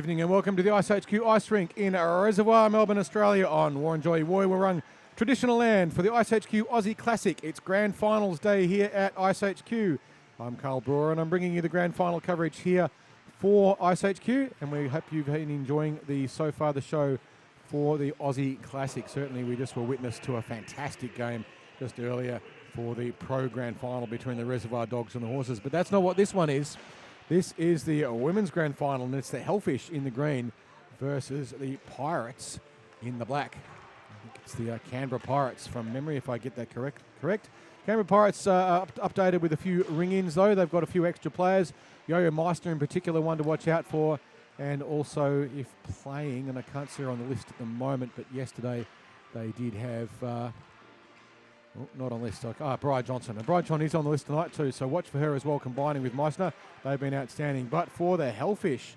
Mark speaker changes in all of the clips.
Speaker 1: evening and welcome to the iceHQ Ice Rink in Reservoir, Melbourne, Australia on Warranjoy Woiwurrung traditional land for the iceHQ Aussie Classic. It's grand finals day here at iceHQ. I'm Carl Brewer and I'm bringing you the grand final coverage here for iceHQ, and we hope you've been enjoying the show for the Aussie Classic. Certainly we just were witness to a fantastic game just earlier for the pro grand final between the Reservoir Dogs and the Horses, but that's not what this one is. This is the women's grand final, and it's the Hellfish in the green versus the Pirates in the black. I think it's the Canberra Pirates from memory, if I get that correct. Canberra Pirates updated with a few ring-ins, though. They've got a few extra players. Yo-Yo Meister in particular, one to watch out for. And also, if playing, and I can't see her on the list at the moment, but yesterday they did have... not on the list. Bri Johnson. And Bri Johnson is on the list tonight too, so watch for her as well, combining with Meissner. They've been outstanding. But for the Hellfish,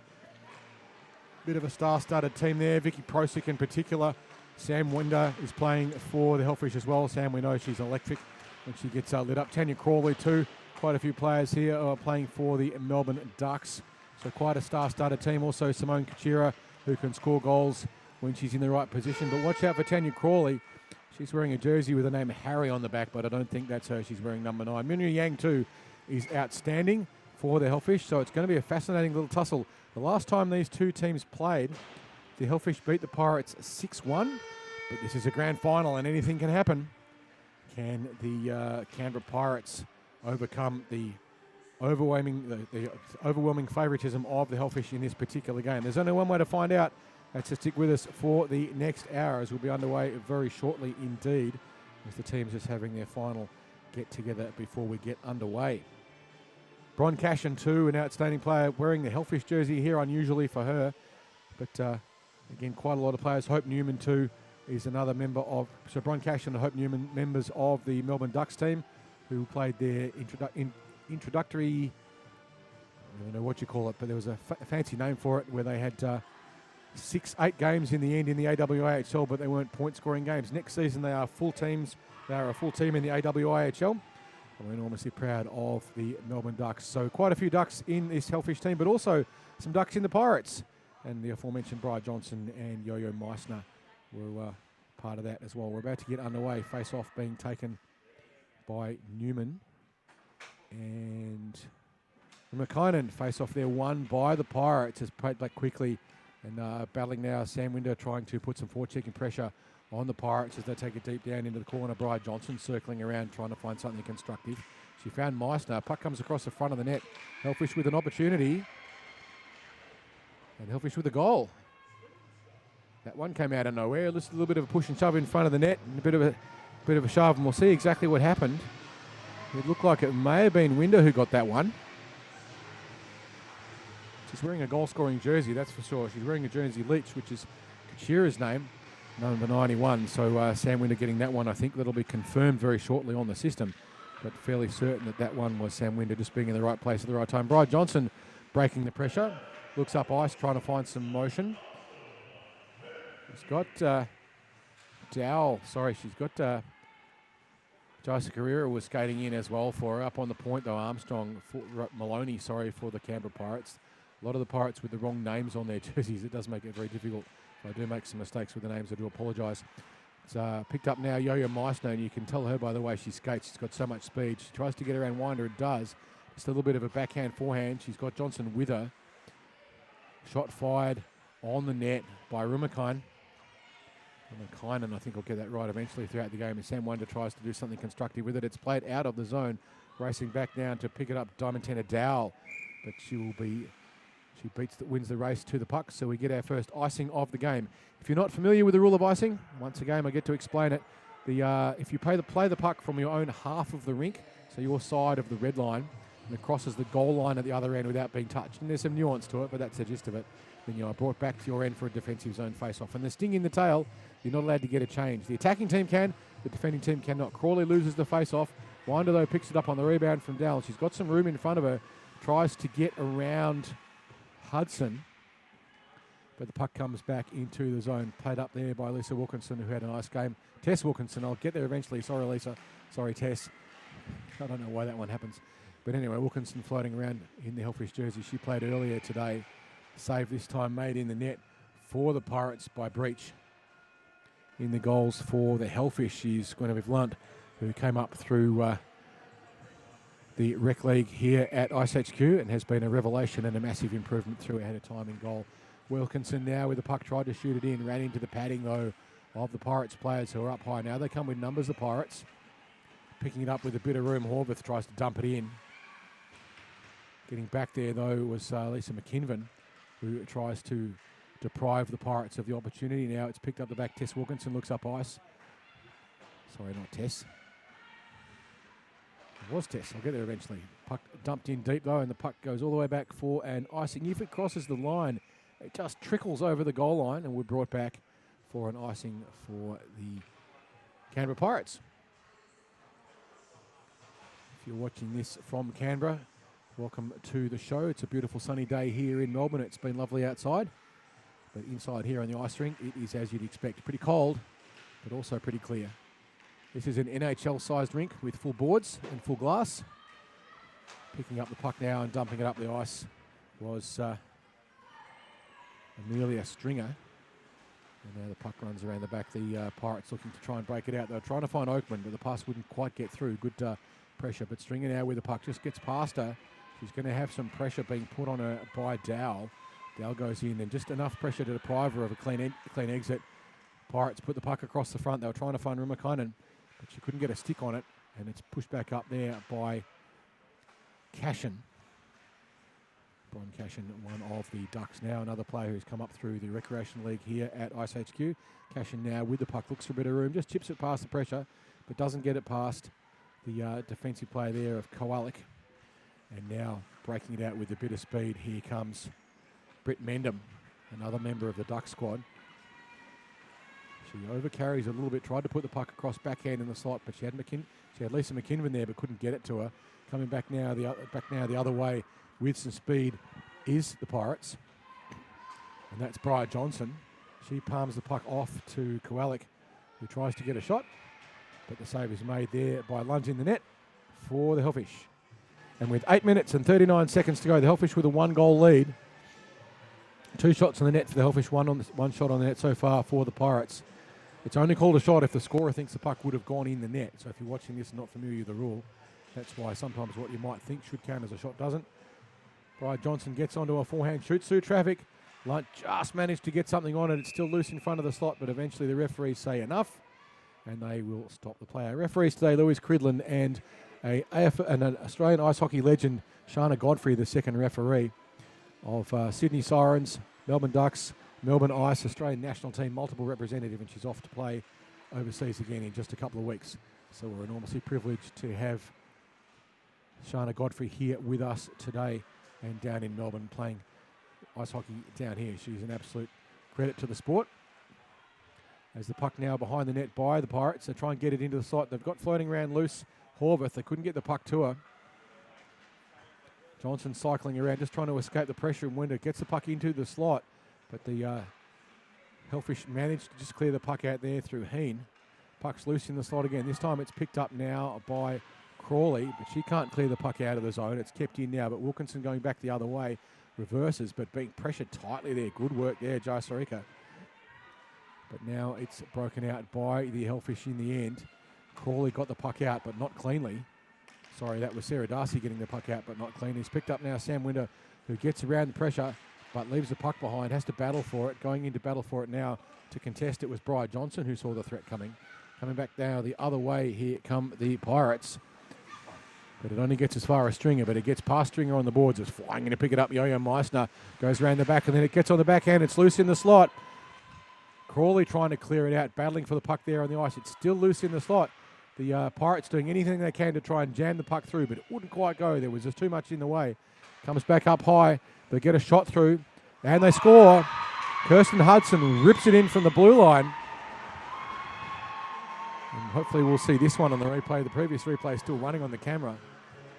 Speaker 1: bit of a star-studded team there. Vicky Prosick in particular. Sam Winder is playing for the Hellfish as well. Sam, we know she's electric when she gets lit up. Tanya Crawley too. Quite a few players here are playing for the Melbourne Ducks. So quite a star-studded team. Also Simone Kachira, who can score goals when she's in the right position. But watch out for Tanya Crawley. She's wearing a jersey with the name Harry on the back, but I don't think that's her. She's wearing number 9. Minyu Yang, too, is outstanding for the Hellfish, so it's going to be a fascinating little tussle. The last time these two teams played, the Hellfish beat the Pirates 6-1, but this is a grand final and anything can happen. Can the Canberra Pirates overcome the overwhelming favouritism of the Hellfish in this particular game? There's only one way to find out. That's to stick with us for the next hour, as we'll be underway very shortly indeed, as the teams just having their final get-together before we get underway. Bron Cashin, too, an outstanding player, wearing the Hellfish jersey here, unusually for her. But, again, quite a lot of players. Hope Newman, too, is another member of... So Bron Cashin and Hope Newman, members of the Melbourne Ducks team, who played their introductory... I don't know what you call it, but there was a fancy name for it, where they had... 8 games in the end in the AWIHL, but they weren't point-scoring games. Next season, they are full teams. They are a full team in the AWIHL. And we're enormously proud of the Melbourne Ducks. So quite a few Ducks in this Hellfish team, but also some Ducks in the Pirates. And the aforementioned Bri Johnson and Yo-Yo Meissner were part of that as well. We're about to get underway. Face-off being taken by Newman. And McKinnon, face-off there, won by the Pirates, has played back quickly. And battling now, Sam Winder trying to put some forechecking pressure on the Pirates as they take it deep down into the corner. Bri Johnson circling around, trying to find something constructive. She found Meissner. Puck comes across the front of the net. Hellfish with an opportunity. And Hellfish with a goal. That one came out of nowhere. Just a little bit of a push and shove in front of the net. And a bit of a shove, and we'll see exactly what happened. It looked like it may have been Winder who got that one. She's wearing a goal-scoring jersey, that's for sure. She's wearing a Jersey Leach, which is Kachira's name, number 91. So Sam Winder getting that one. I think that'll be confirmed very shortly on the system, but fairly certain that one was Sam Winder just being in the right place at the right time. Bri Johnson breaking the pressure. Looks up ice, trying to find some motion. She's got she's got Jessica Carrera was skating in as well for her. Up on the point, though, Armstrong, Maloney, for the Canberra Pirates. A lot of the Pirates with the wrong names on their jerseys. It does make it very difficult. If I do make some mistakes with the names, I do apologise. It's picked up now Yo-Yo Meissner, and you can tell her by the way she skates. She's got so much speed. She tries to get around Winder, it does. Just a little bit of a backhand forehand. She's got Johnson with her. Shot fired on the net by Rumikine. Rumikine, I think I'll get that right eventually throughout the game. And Sam Winder tries to do something constructive with it. It's played out of the zone. Racing back down to pick it up, Diamantena Dowell. But she wins the race to the puck, so we get our first icing of the game. If you're not familiar with the rule of icing, once again I get to explain it. If you play the puck from your own half of the rink, so your side of the red line, and it crosses the goal line at the other end without being touched, and there's some nuance to it, but that's the gist of it, then you are brought back to your end for a defensive zone face-off. And the sting in the tail, you're not allowed to get a change. The attacking team can, the defending team cannot. Crawley loses the face-off. Winder, though, picks it up on the rebound from Dowell. She's got some room in front of her, tries to get around Hudson, but the puck comes back into the zone. Played up there by Lisa Wilkinson, who had a nice game. Tess Wilkinson, I'll get there eventually. Sorry, Lisa. Sorry, Tess. I don't know why that one happens. But anyway, Wilkinson floating around in the Hellfish jersey. She played earlier today Save this time made in the net for the Pirates by Breach. In the goals for the Hellfish is going to be Lunt, who came up through the rec league here at iceHQ and has been a revelation and a massive improvement through ahead of time in goal. Wilkinson now with the puck, tried to shoot it in, ran into the padding though of the Pirates players who are up high now. They come with numbers, the Pirates. Picking it up with a bit of room, Horvath tries to dump it in. Getting back there though was Lisa McKinven, who tries to deprive the Pirates of the opportunity. Now it's picked up the back. Tess Wilkinson looks up ice. Sorry, not Tess. It was Tess. I'll get there eventually. Puck dumped in deep though, and the puck goes all the way back for an icing. If it crosses the line, it just trickles over the goal line, and we're brought back for an icing for the Canberra Pirates. If you're watching this from Canberra, welcome to the show. It's a beautiful sunny day here in Melbourne. It's been lovely outside, but inside here on the ice rink, it is as you'd expect. Pretty cold, but also pretty clear. This is an NHL-sized rink with full boards and full glass. Picking up the puck now and dumping it up the ice was Amelia Stringer. And now the puck runs around the back. The Pirates looking to try and break it out. They were trying to find Oakman, but the pass wouldn't quite get through. Good pressure, but Stringer now with the puck just gets past her. She's going to have some pressure being put on her by Dowell. Dowell goes in, and just enough pressure to deprive her of a clean exit. Pirates put the puck across the front. They were trying to find Rumakainen, but she couldn't get a stick on it, and it's pushed back up there by Cashin. Brian Cashin, one of the Ducks now, another player who's come up through the Recreation League here at iceHQ. Cashin now with the puck, looks for a bit of room, just chips it past the pressure, but doesn't get it past the defensive player there of Kowalik. And now breaking it out with a bit of speed, here comes Britt Mendham, another member of the Duck squad. She overcarries a little bit, tried to put the puck across backhand in the slot, but she had Lisa McKinven there, but couldn't get it to her. Coming back now the other way with some speed is the Pirates, and that's Bria Johnson. She palms the puck off to Kowalik, who tries to get a shot, but the save is made there by Lunge in the net for the Hellfish. And with 8 minutes and 39 seconds to go, the Hellfish with a 1-goal lead. 2 shots on the net for the Hellfish, one shot on the net so far for the Pirates. It's only called a shot if the scorer thinks the puck would have gone in the net. So if you're watching this and not familiar with the rule, that's why sometimes what you might think should count as a shot doesn't. Bria Johnson gets onto a forehand shoot through traffic. Lunt just managed to get something on it. It's still loose in front of the slot, but eventually the referees say enough, and they will stop the play. Our referees today, Louise Cridlin and an Australian ice hockey legend, Shana Godfrey, the second referee of Sydney Sirens, Melbourne Ducks, Melbourne Ice, Australian national team, multiple representative, and she's off to play overseas again in just a couple of weeks. So we're enormously privileged to have Shana Godfrey here with us today and down in Melbourne playing ice hockey down here. She's an absolute credit to the sport. As the puck now behind the net by the Pirates, they try and get it into the slot. They've got floating around loose Horvath. They couldn't get the puck to her. Johnson cycling around, just trying to escape the pressure and window. Gets the puck into the slot, but the Hellfish managed to just clear the puck out there through Heen. Puck's loose in the slot again. This time it's picked up now by Crawley, but she can't clear the puck out of the zone. It's kept in now, but Wilkinson going back the other way, reverses, but being pressured tightly there. Good work there, Jai Sarika. But now it's broken out by the Hellfish in the end. Crawley got the puck out, but not cleanly. Sorry, that was Sarah Darcy getting the puck out, but not cleanly. He's picked up now Sam Winder, who gets around the pressure, but leaves the puck behind, has to battle for it. Going into battle for it now to contest it was Bria Johnson, who saw the threat coming. Coming back now the other way, here come the Pirates. But it only gets as far as Stringer, but it gets past Stringer on the boards. It's flying in to pick it up. Yo-Yo Meissner goes around the back, and then it gets on the backhand. It's loose in the slot. Crawley trying to clear it out, battling for the puck there on the ice. It's still loose in the slot. The Pirates doing anything they can to try and jam the puck through, but it wouldn't quite go. There was just too much in the way. Comes back up high. They get a shot through, and they score. Kirsten Hudson rips it in from the blue line. And hopefully we'll see this one on the replay. The previous replay is still running on the camera.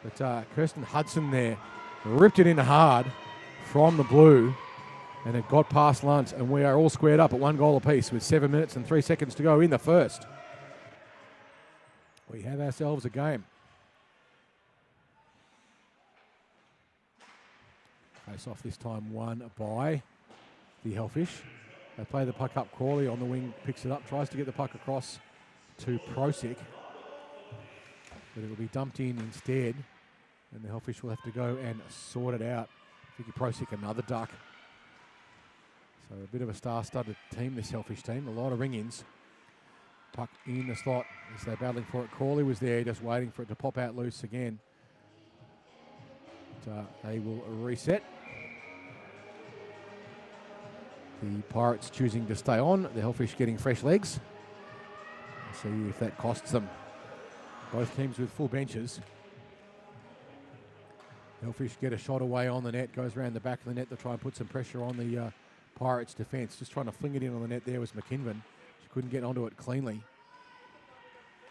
Speaker 1: But Kirsten Hudson there ripped it in hard from the blue, and it got past Lunt, and we are all squared up at 1 goal apiece with 7 minutes and 3 seconds to go in the first. We have ourselves a game. Face off this time won by the Hellfish. They play the puck up. Crawley on the wing picks it up, tries to get the puck across to Prosic, but it'll be dumped in instead, and the Hellfish will have to go and sort it out. Vicky Prosic, another duck. So a bit of a star-studded team, this Hellfish team. A lot of ring-ins. Puck in the slot as they're battling for it. Crawley was there just waiting for it to pop out loose again. But, they will reset. The Pirates choosing to stay on. The Hellfish getting fresh legs. See if that costs them. Both teams with full benches. Hellfish get a shot away on the net. Goes around the back of the net to try and put some pressure on the Pirates' defence. Just trying to fling it in on the net there was McKinven. She couldn't get onto it cleanly.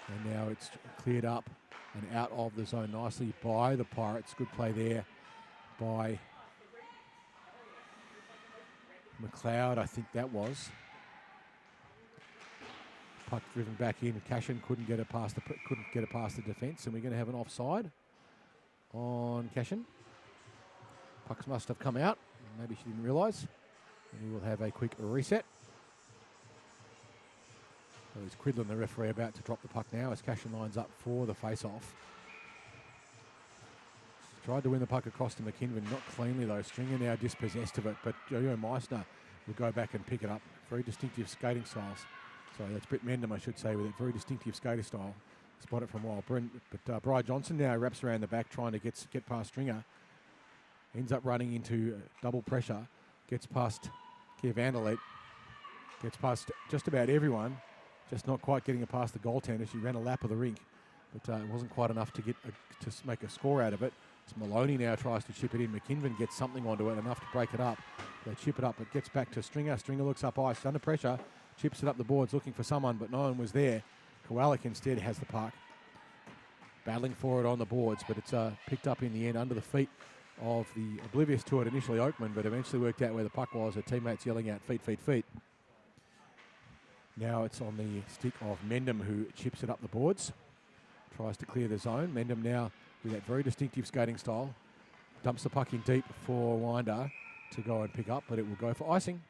Speaker 1: And now it's cleared up and out of the zone nicely by the Pirates. Good play there by McLeod, I think that was. Puck driven back in. Cashin couldn't get it past the defence, and we're going to have an offside on Cashin. Pucks must have come out. Maybe she didn't realise. And we will have a quick reset. So it's Quidlin, the referee, about to drop the puck now as Cashin lines up for the face-off. Tried to win the puck across to McKinven, not cleanly though. Stringer now dispossessed of it, but Jojo Meissner will go back and pick it up. Very distinctive skating styles. Sorry, that's Britt Mendham, I should say, with a very distinctive skater style. Spot it from Wild Brent, but Bri Johnson now wraps around the back trying to get past Stringer. Ends up running into double pressure. Gets past Kia Vanderlet. Gets past just about everyone. Just not quite getting it past the goaltender. She ran a lap of the rink, but it wasn't quite enough to make a score out of it. It's Maloney now tries to chip it in. McKinven gets something onto it, enough to break it up. They chip it up. It gets back to Stringer. Stringer looks up ice, under pressure, chips it up the boards, looking for someone, but no one was there. Kowalik instead has the puck. Battling for it on the boards, but it's picked up in the end under the feet of the oblivious to it initially Oakman, but eventually worked out where the puck was. Her teammates yelling out, feet, feet, feet. Now it's on the stick of Mendham, who chips it up the boards. Tries to clear the zone. Mendham now, with that very distinctive skating style, dumps the puck in deep for Winder to go and pick up, but it will go for icing.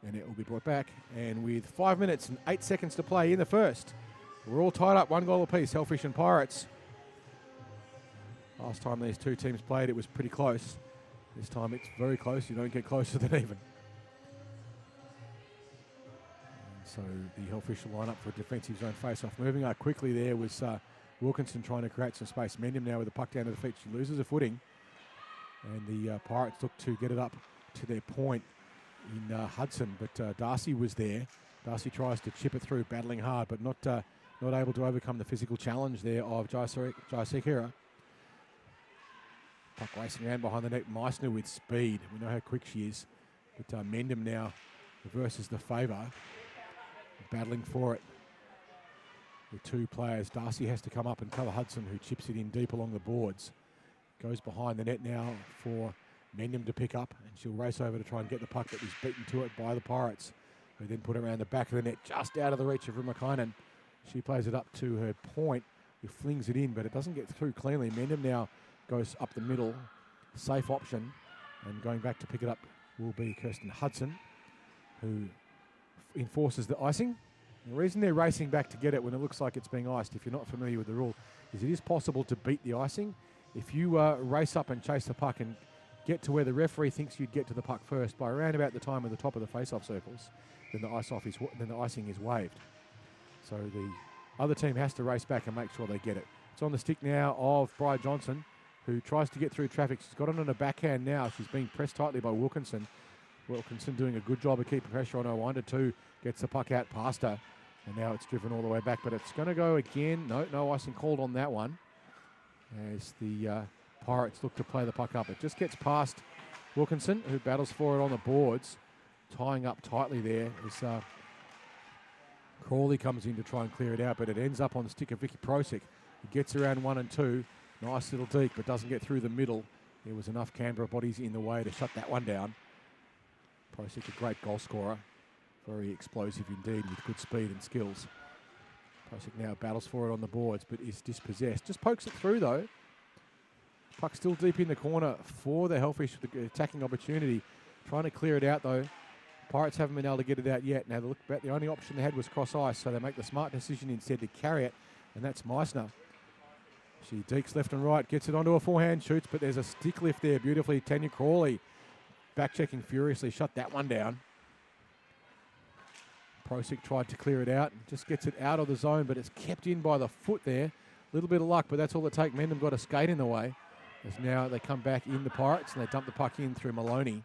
Speaker 1: And it will be brought back. And with 5 minutes and 8 seconds to play in the first, we're all tied up, 1 goal apiece, Hellfish and Pirates. Last time these two teams played, it was pretty close. This time it's very close. You don't get closer than even. So the Hellfish will line up for a defensive zone face-off. Moving up quickly there was Wilkinson trying to create some space. Mendham now with the puck down to the feet. She loses her footing. And the Pirates look to get it up to their point in Hudson. But Darcy was there. Darcy tries to chip it through, battling hard, but not able to overcome the physical challenge there of Jaisekera. Puck racing around behind the net. Meissner with speed. We know how quick she is. But Mendham now reverses the favour. Battling for it. The two players. Darcy has to come up and cover Hudson, who chips it in deep along the boards. Goes behind the net now for Mendham to pick up, and she'll race over to try and get the puck that was beaten to it by the Pirates, who then put it around the back of the net, just out of the reach of Rumakainen. She plays it up to her point, who flings it in, but it doesn't get through cleanly. Mendham now goes up the middle, safe option, and going back to pick it up will be Kirsten Hudson, who enforces the icing. The reason they're racing back to get it when it looks like it's being iced, if you're not familiar with the rule, is it is possible to beat the icing. If you race up and chase the puck and get to where the referee thinks you'd get to the puck first by around about the time of the top of the face-off circles, then the icing is waived. So the other team has to race back and make sure they get it. It's on the stick now of Bri Johnson, who tries to get through traffic. She's got it on her backhand now. She's being pressed tightly by Wilkinson. Wilkinson doing a good job of keeping pressure on her. Winder too, gets the puck out past her. And now it's driven all the way back, but it's going to go again. No icing called on that one, as the Pirates look to play the puck up. It just gets past Wilkinson, who battles for it on the boards, tying up tightly there as Crawley comes in to try and clear it out, but it ends up on the stick of Vicky Prosic. He gets around 1 and 2. Nice little deke, but doesn't get through the middle. There was enough Canberra bodies in the way to shut that one down. Prosic, a great goal scorer. Very explosive indeed, with good speed and skills. Prosic now battles for it on the boards, but is dispossessed. Just pokes it through, though. Puck still deep in the corner for the Hellfish with the attacking opportunity. Trying to clear it out though. Pirates haven't been able to get it out yet. Now look back, the only option they had was cross ice, so they make the smart decision instead to carry it, and that's Meissner. She dekes left and right, gets it onto a forehand, shoots, but there's a stick lift there beautifully. Tanya Crawley back-checking furiously, shut that one down. Prosic tried to clear it out, just gets it out of the zone, but it's kept in by the foot there. A little bit of luck, but that's all it takes. Mendham got a skate in the way. As now they come back in the Pirates and they dump the puck in through Maloney.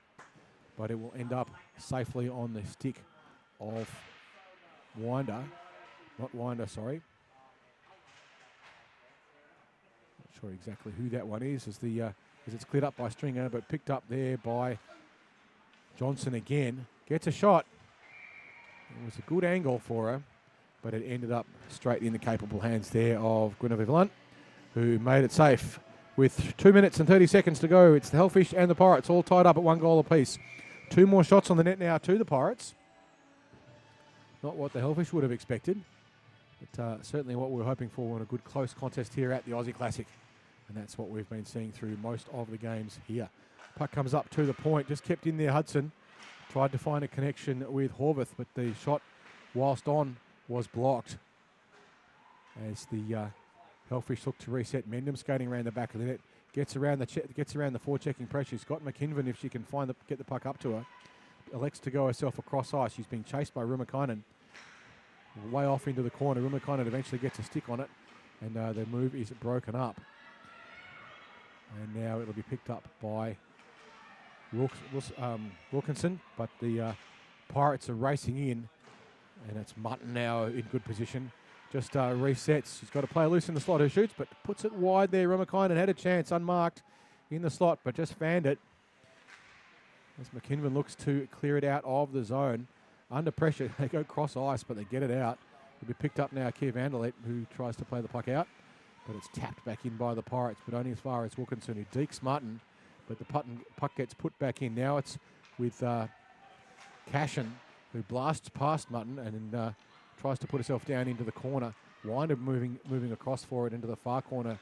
Speaker 1: But it will end up safely on the stick of Winder. Not Winder, sorry. Not sure exactly who that one is as it's cleared up by Stringer, but picked up there by Johnson again. Gets a shot. It was a good angle for her, but it ended up straight in the capable hands there of Guinevere Blunt, who made it safe. With 2 minutes and 30 seconds to go, it's the Hellfish and the Pirates all tied up at 1 goal apiece. 2 more shots on the net now to the Pirates. Not what the Hellfish would have expected, but certainly what we were hoping for in a good close contest here at the Aussie Classic. And that's what we've been seeing through most of the games here. Puck comes up to the point, just kept in there Hudson. Tried to find a connection with Horvath, but the shot whilst on was blocked. As the Hellfish look to reset. Mendham skating around the back of the net. Gets around the forechecking pressure. She's got McKinnon if she can get the puck up to her. Elects to go herself across ice. She's being chased by Rumakainen. Way off into the corner. Rumakainen eventually gets a stick on it, and the move is broken up. And now it'll be picked up by Wilkinson, but the Pirates are racing in, and it's Mutton now in good position. Just resets. She's got to play loose in the slot. Who shoots, but puts it wide there. Rumakainen had a chance, unmarked, in the slot, but just fanned it. As McKinnon looks to clear it out of the zone. Under pressure, they go cross ice, but they get it out. It'll be picked up now, Keir Vanderlet, who tries to play the puck out, but it's tapped back in by the Pirates, but only as far as Wilkinson, who dekes Mutton, but the puck gets put back in. Now it's with Cashin, who blasts past Mutton and tries to put herself down into the corner. Winder moving across for it into the far corner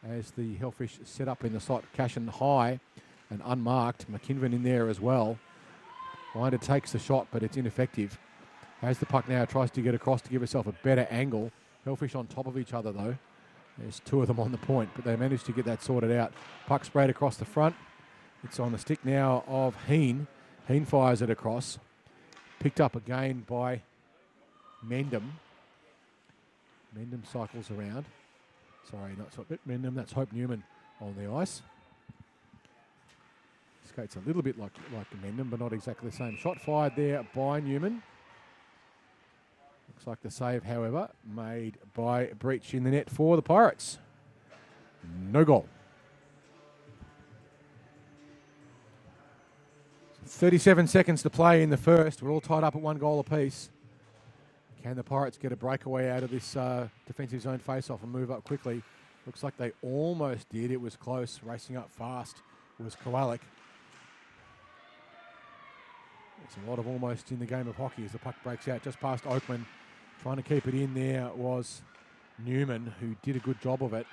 Speaker 1: as the Hellfish set up in the slot. Cashin high and unmarked. McKinnon in there as well. Winder takes the shot, but it's ineffective. Has the puck now, tries to get across to give herself a better angle. Hellfish on top of each other though. There's 2 of them on the point, but they managed to get that sorted out. Puck sprayed across the front. It's on the stick now of Heen. Heen fires it across. Picked up again by Mendham. Mendham cycles around. Sorry, not Mendham, that's Hope Newman on the ice. Skates a little bit like Mendham, but not exactly the same. Shot fired there by Newman. Looks like the save, however, made by Breach in the net for the Pirates. No goal. 37 seconds to play in the first. We're all tied up at 1 goal apiece. Can the Pirates get a breakaway out of this defensive zone face-off and move up quickly? Looks like they almost did. It was close. Racing up fast was Kowalik. There's a lot of almost in the game of hockey as the puck breaks out just past Oakman. Trying to keep it in there was Newman, who did a good job of it.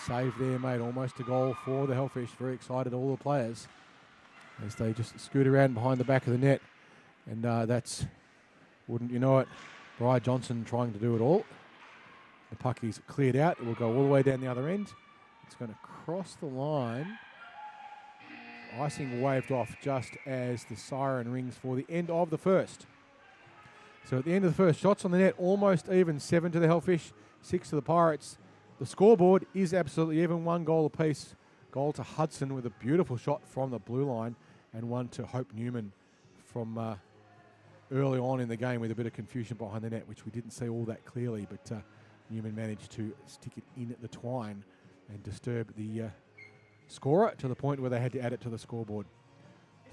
Speaker 1: Save there made almost a goal for the Hellfish. Very excited, all the players, as they just scoot around behind the back of the net. And that's, wouldn't you know it, Bri Johnson trying to do it all. The puck is cleared out. It will go all the way down the other end. It's going to cross the line. Icing waved off just as the siren rings for the end of the first. So at the end of the first, shots on the net, almost even. 7 to the Hellfish, 6 to the Pirates. The scoreboard is absolutely even. 1 goal apiece. Goal to Hudson with a beautiful shot from the blue line, and 1 to Hope Newman from early on in the game with a bit of confusion behind the net, which we didn't see all that clearly, but Newman managed to stick it in at the twine and disturb the scorer to the point where they had to add it to the scoreboard.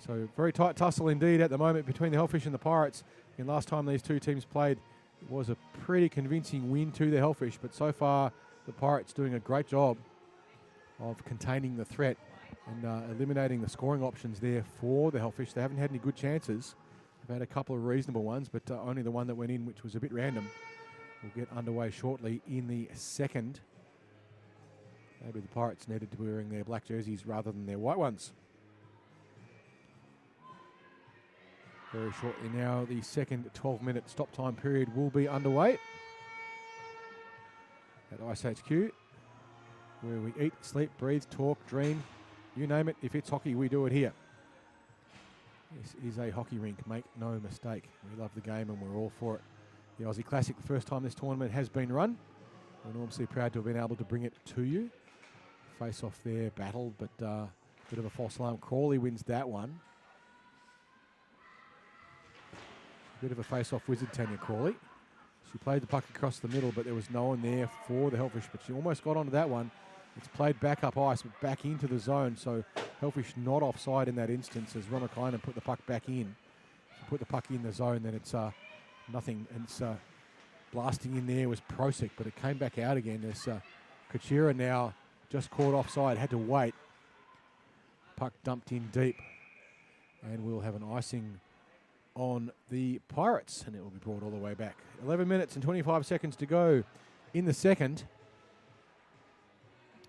Speaker 1: So very tight tussle indeed at the moment between the Hellfish and the Pirates. And last time these two teams played, it was a pretty convincing win to the Hellfish, but so far the Pirates doing a great job of containing the threat and eliminating the scoring options there for the Hellfish. They haven't had any good chances. They've had a couple of reasonable ones, but only the one that went in, which was a bit random. We'll get underway shortly in the second. Maybe the Pirates needed to be wearing their black jerseys rather than their white ones. Very shortly now, the second 12-minute stop time period will be underway at iceHQ, where we eat, sleep, breathe, talk, dream, you name it. If it's hockey, we do it here. This is a hockey rink, make no mistake. We love the game and we're all for it. The Aussie Classic, the first time this tournament has been run. We're enormously proud to have been able to bring it to you. Face off there, battled, but bit of a false alarm. Crawley wins that one. Bit of a face-off wizard, Tanya Crawley. She played the puck across the middle, but there was no one there for the Hellfish, but she almost got onto that one. It's played back up ice, but back into the zone, so Hellfish not offside in that instance as Romakainen put the puck back in. If you put the puck in the zone, then it's nothing, and it's blasting in there was Prosic, but it came back out again. There's Kachira now just caught offside, had to wait. Puck dumped in deep, and we'll have an icing on the Pirates, and it will be brought all the way back. 11 minutes and 25 seconds to go in the second.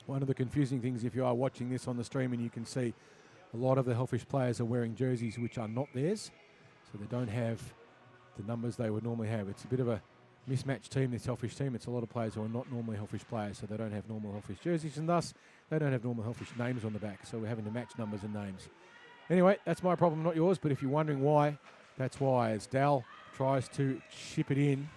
Speaker 1: One of the confusing things, if you are watching this on the stream, and you can see a lot of the Hellfish players are wearing jerseys which are not theirs, so they don't have the numbers they would normally have. It's a bit of a mismatched team, this Hellfish team. It's a lot of players who are not normally Hellfish players, so they don't have normal Hellfish jerseys, and thus they don't have normal Hellfish names on the back, so we're having to match numbers and names. Anyway, that's my problem, not yours, but if you're wondering why, that's why. As Dal tries to chip it in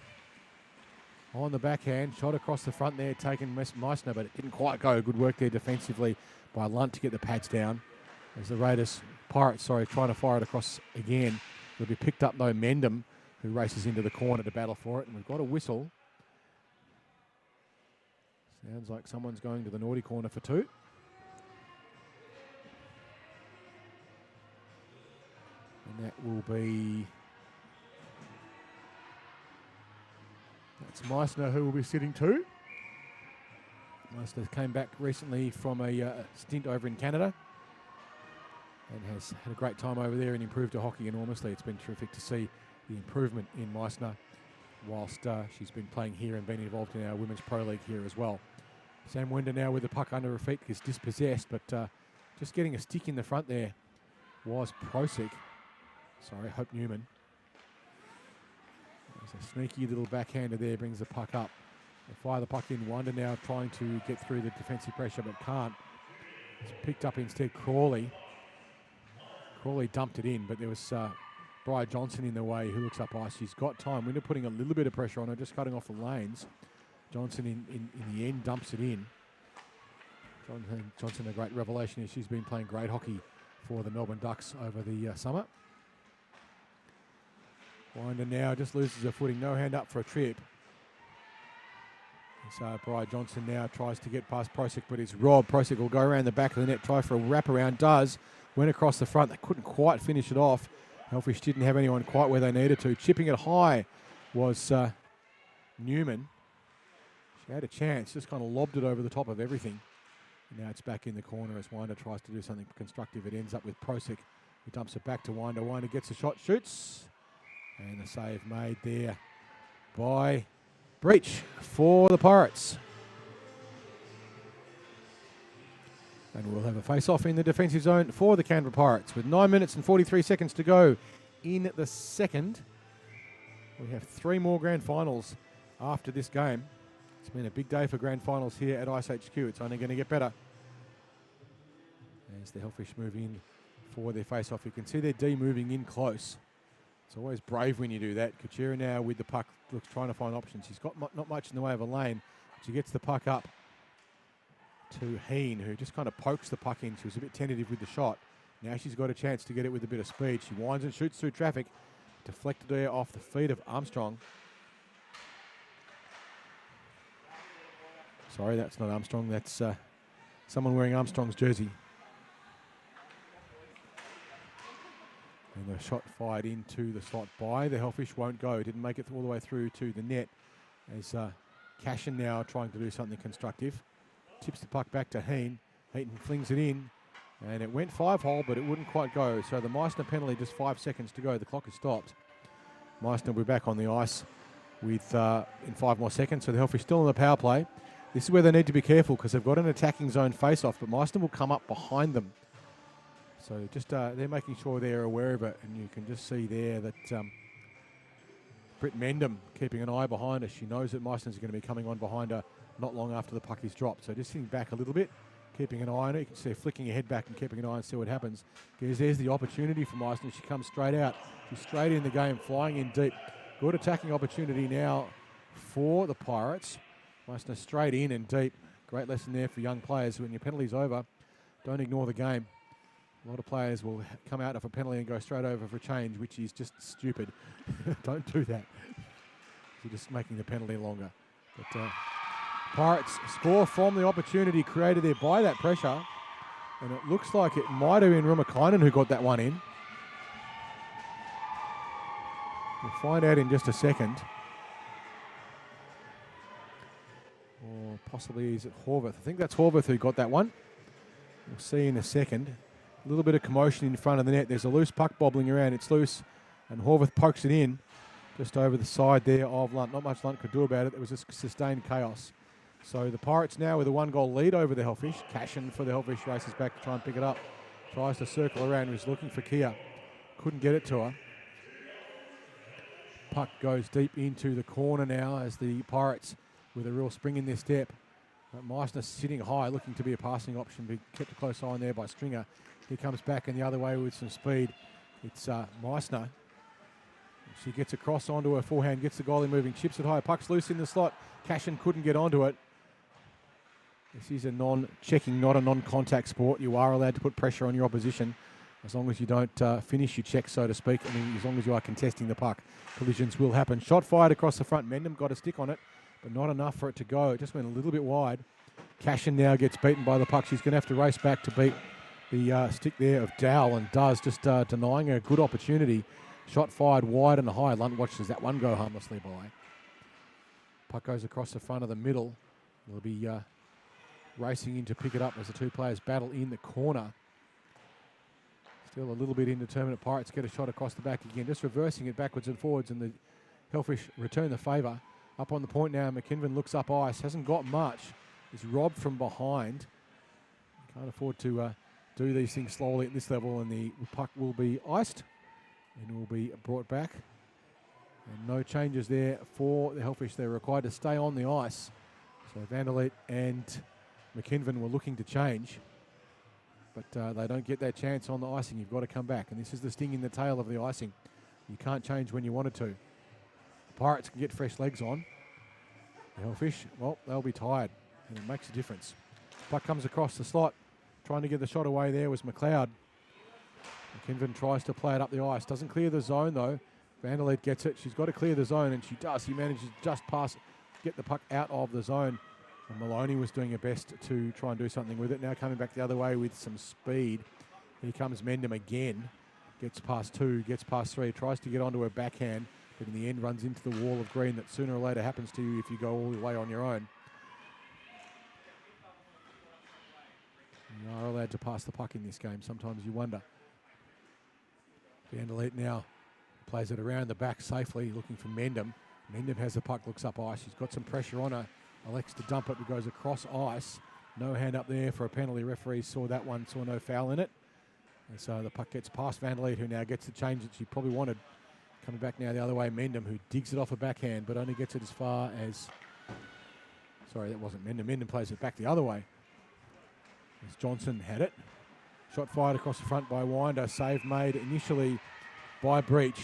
Speaker 1: on the backhand, shot across the front there, taken Meissner, but it didn't quite go. Good work there defensively by Lunt to get the pads down. As the Pirates, trying to fire it across again. It'll be picked up though, Mendham, who races into the corner to battle for it, and we've got a whistle. Sounds like someone's going to the naughty corner for two. And that will be... That's Meissner who will be sitting two. Meissner came back recently from a stint over in Canada and has had a great time over there and improved her hockey enormously. It's been terrific to see the improvement in Meissner whilst she's been playing here and been involved in our Women's Pro League here as well. Sam Wender now with the puck under her feet is dispossessed, but just getting a stick in the front there was Prosic. Sorry, Hope Newman. There's a sneaky little backhander there, brings the puck up. They fire the puck in. Wonder now trying to get through the defensive pressure, but can't. It's picked up instead Crawley. Crawley dumped it in, but there was Bri Johnson in the way who looks up ice. She's got time. Winter putting a little bit of pressure on her, just cutting off the lanes. Johnson in the end dumps it in. Johnson, a great revelation here. She's been playing great hockey for the Melbourne Ducks over the summer. Winder now just loses her footing. No hand up for a trip. So Bri Johnson now tries to get past Prosic, but it's robbed. Prosic will go around the back of the net, try for a wraparound. Does. Went across the front. They couldn't quite finish it off. Hellfish didn't have anyone quite where they needed to. Chipping it high was Newman. She had a chance, just kind of lobbed it over the top of everything. And now it's back in the corner as Winder tries to do something constructive. It ends up with Prosic, who dumps it back to Winder. Winder gets a shot, shoots. And the save made there by Breach for the Pirates. And we'll have a face-off in the defensive zone for the Canberra Pirates with 9 minutes and 43 seconds to go in the second. We have three more grand finals after this game. It's been a big day for grand finals here at iceHQ. It's only going to get better. As the Hellfish move in for their face-off, you can see their D moving in close. It's always brave when you do that. Kachira now with the puck, looks trying to find options. She's got not much in the way of a lane. She gets the puck up to Heen, who just kind of pokes the puck in. She was a bit tentative with the shot. Now she's got a chance to get it with a bit of speed. She winds and shoots through traffic. Deflected there off the feet of Armstrong. Sorry, that's not Armstrong. That's someone wearing Armstrong's jersey. And the shot fired into the slot by the Hellfish. Won't go. Didn't make it all the way through to the net. As Cashin now trying to do something constructive. Tips the puck back to Heen. Heaton flings it in. And it went 5-hole, but it wouldn't quite go. So the Meissner penalty, just 5 seconds to go. The clock has stopped. Meissner will be back on the ice with in 5 more seconds. So the Hellfish still on the power play. This is where they need to be careful because they've got an attacking zone face-off, but Meissen will come up behind them. So just they're making sure they're aware of it, and you can just see there that Britt Mendham keeping an eye behind her. She knows that Meissen's going to be coming on behind her not long after the puck is dropped. So just sitting back a little bit, keeping an eye on it. You can see her flicking her head back and keeping an eye and see what happens. Because there's the opportunity for Meissen. She comes straight out. She's straight in the game, flying in deep. Good attacking opportunity now for the Pirates. Meissen straight in and deep. Great lesson there for young players. When your penalty's over, don't ignore the game. A lot of players will come out of a penalty and go straight over for a change, which is just stupid. Don't do that. You're just making the penalty longer. But Pirates score from the opportunity created there by that pressure. And it looks like it might have been Rumakainen who got that one in. We'll find out in just a second. Or possibly is it Horvath? I think that's Horvath who got that one. We'll see in a second. A little bit of commotion in front of the net. There's a loose puck bobbling around. It's loose. And Horvath pokes it in just over the side there of Lunt. Not much Lunt could do about it. It was just sustained chaos. So the Pirates now with a 1-goal lead over the Hellfish. Cashin for the Hellfish races back to try and pick it up. Tries to circle around. Was looking for Kia. Couldn't get it to her. Puck goes deep into the corner now as the Pirates with a real spring in their step. Meissen sitting high, looking to be a passing option, but kept a close eye on there by Stringer. He comes back and the other way with some speed. It's Meissen. She gets across onto her forehand, gets the goalie moving, chips it high, puck's loose in the slot. Cashin couldn't get onto it. This is a non-checking, not a non-contact sport. You are allowed to put pressure on your opposition as long as you don't finish your check, so to speak. I mean, as long as you are contesting the puck. Collisions will happen. Shot fired across the front. Mendham got a stick on it, but not enough for it to go. It just went a little bit wide. Cashin now gets beaten by the puck. She's going to have to race back to beat the stick there of Dowell, and does, just denying her a good opportunity. Shot fired wide and high. Lunt watches that one go harmlessly by. Puck goes across the front of the middle. They'll be racing in to pick it up as the two players battle in the corner. Still a little bit indeterminate. Pirates get a shot across the back again, just reversing it backwards and forwards, and the Hellfish return the favour. Up on the point now, McKinnon looks up ice, hasn't got much. Is robbed from behind. Can't afford to do these things slowly at this level, and the puck will be iced and will be brought back. And no changes there for the Hellfish. They're required to stay on the ice. So Vanderleet and McKinnon were looking to change, but they don't get that chance on the icing. You've got to come back, and this is the sting in the tail of the icing. You can't change when you wanted to. The Pirates can get fresh legs on. The Hellfish, well, they'll be tired, and it makes a difference. Puck comes across the slot. Trying to get the shot away there was McLeod. McKinnon tries to play it up the ice. Doesn't clear the zone, though. Vanderleet gets it. She's got to clear the zone, and she does. He manages to just pass, get the puck out of the zone. And Maloney was doing her best to try and do something with it. Now coming back the other way with some speed. Here comes Mendham again. Gets past two, gets past three. Tries to get onto her backhand, but in the end runs into the wall of green that sooner or later happens to you if you go all the way on your own. You are allowed to pass the puck in this game. Sometimes you wonder. Vanderleet now plays it around the back safely, looking for Mendham. Mendham has the puck, looks up ice. She's got some pressure on her. Elects to dump it, but goes across ice. No hand up there for a penalty. Referee saw that one, saw no foul in it. And so the puck gets past Vanderleet, who now gets the change that she probably wanted. Coming back now the other way, Mendham, who digs it off a backhand, but only gets it as far as... Sorry, that wasn't Mendham. Mendham plays it back the other way. As Johnson had it. Shot fired across the front by Winder. Save made initially by Breach,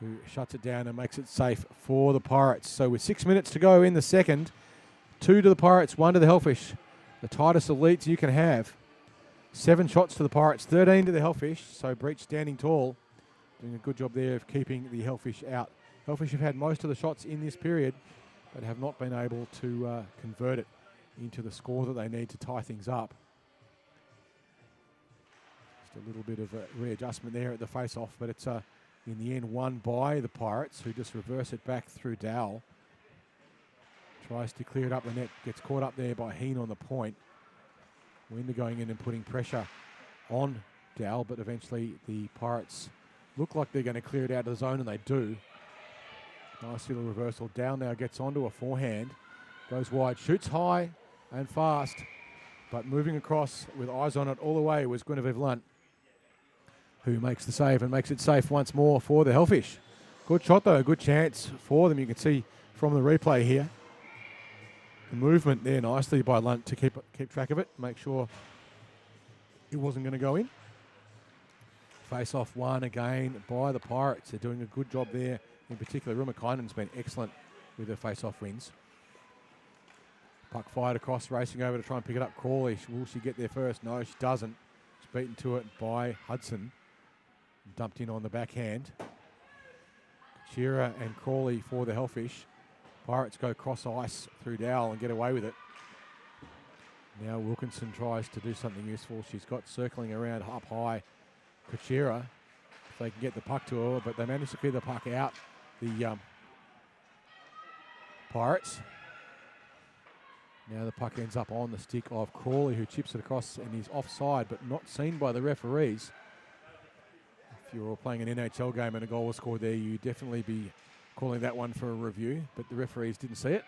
Speaker 1: who shuts it down and makes it safe for the Pirates. So with 6 minutes to go in the second, 2 to the Pirates, 1 to the Hellfish. The tightest of leads you can have. 7 shots to the Pirates, 13 to the Hellfish. So Breach standing tall, doing a good job there of keeping the Hellfish out. Hellfish have had most of the shots in this period, but have not been able to convert it into the score that they need to tie things up. Just a little bit of a readjustment there at the face-off, but it's in the end won by the Pirates, who just reverse it back through Dowell. Tries to clear it up the net, gets caught up there by Heen on the point. Winder going in and putting pressure on Dowell, but eventually the Pirates look like they're going to clear it out of the zone, and they do. Nice little reversal. Dowell now gets onto a forehand. Goes wide, shoots high and fast, but moving across with eyes on it all the way was Guinevere Lunt, who makes the save and makes it safe once more for the Hellfish. Good shot though, good chance for them. You can see from the replay here. The movement there nicely by Lunt to keep track of it, make sure it wasn't going to go in. Face-off one again by the Pirates. They're doing a good job there. In particular, Rumakainen's been excellent with her face-off wins. Puck fired across, racing over to try and pick it up. Crawley, will she get there first? No, she doesn't. She's beaten to it by Hudson. Dumped in on the backhand. Shearer and Crawley for the Hellfish. Pirates go cross ice through Dowell and get away with it. Now Wilkinson tries to do something useful. She's got circling around up high Kachira. If they can get the puck to her, but they manage to clear the puck out. The Pirates. Now the puck ends up on the stick of Crawley, who chips it across and is offside, but not seen by the referees. If you're all playing an NHL game and a goal was scored there, you'd definitely be calling that one for a review, but the referees didn't see it.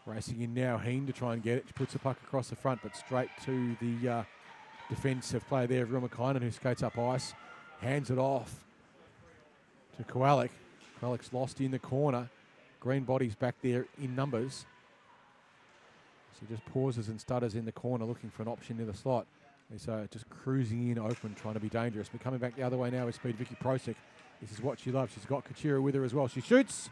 Speaker 1: Racing in now, Heen to try and get it. She puts the puck across the front, but straight to the defensive player there of Rumakainen, who skates up ice. Hands it off to Kowalik. Kowalik's lost in the corner. Green body's back there in numbers. So just pauses and stutters in the corner, looking for an option in the slot. He's just cruising in open, trying to be dangerous. But coming back the other way now with speed, Vicky Prosick. This is what she loves. She's got Kachira with her as well. She shoots.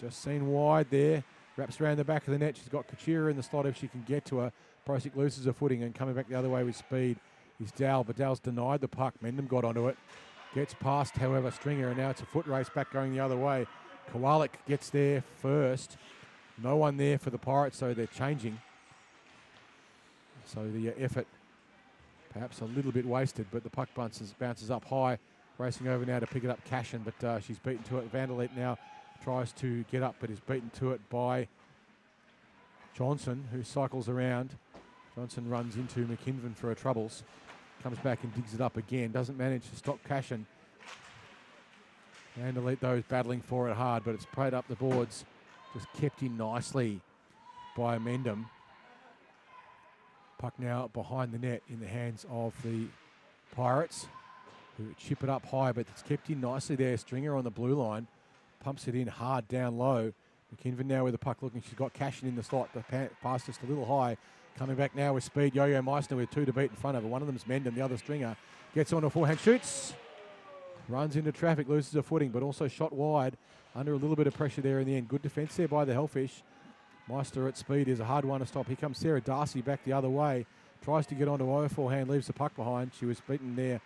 Speaker 1: Just seen wide there. Wraps around the back of the net. She's got Kachira in the slot if she can get to her. Prosick loses her footing, and coming back the other way with speed is Dowell. But Dowell's denied the puck. Mendham got onto it. Gets past, however, Stringer, and now it's a foot race back going the other way. Kowalik gets there first. No one there for the Pirates, so they're changing. So the effort perhaps a little bit wasted, but the puck bounces up high. Racing over now to pick it up, Cashin, but she's beaten to it. Vanderleet now tries to get up, but is beaten to it by Johnson, who cycles around. Johnson runs into McKinven for her troubles. Comes back and digs it up again. Doesn't manage to stop Cashin. Vanderleet, though, is battling for it hard, but it's played up the boards. Just kept in nicely by Mendham. Puck now behind the net in the hands of the Pirates, who chip it up high, but it's kept in nicely there. Stringer on the blue line. Pumps it in hard down low. McKinven now with the puck looking. She's got Cashin in the slot. The pass just a little high. Coming back now with speed. Yo-Yo Meissner with two to beat in front of her. One of them's Mendham, the other Stringer. Gets on a forehand, shoots. Runs into traffic, loses her footing, but also shot wide. Under a little bit of pressure there in the end. Good defence there by the Hellfish. Meissner at speed is a hard one to stop. Here comes Sarah Darcy back the other way. Tries to get onto her forehand, leaves the puck behind. She was beaten there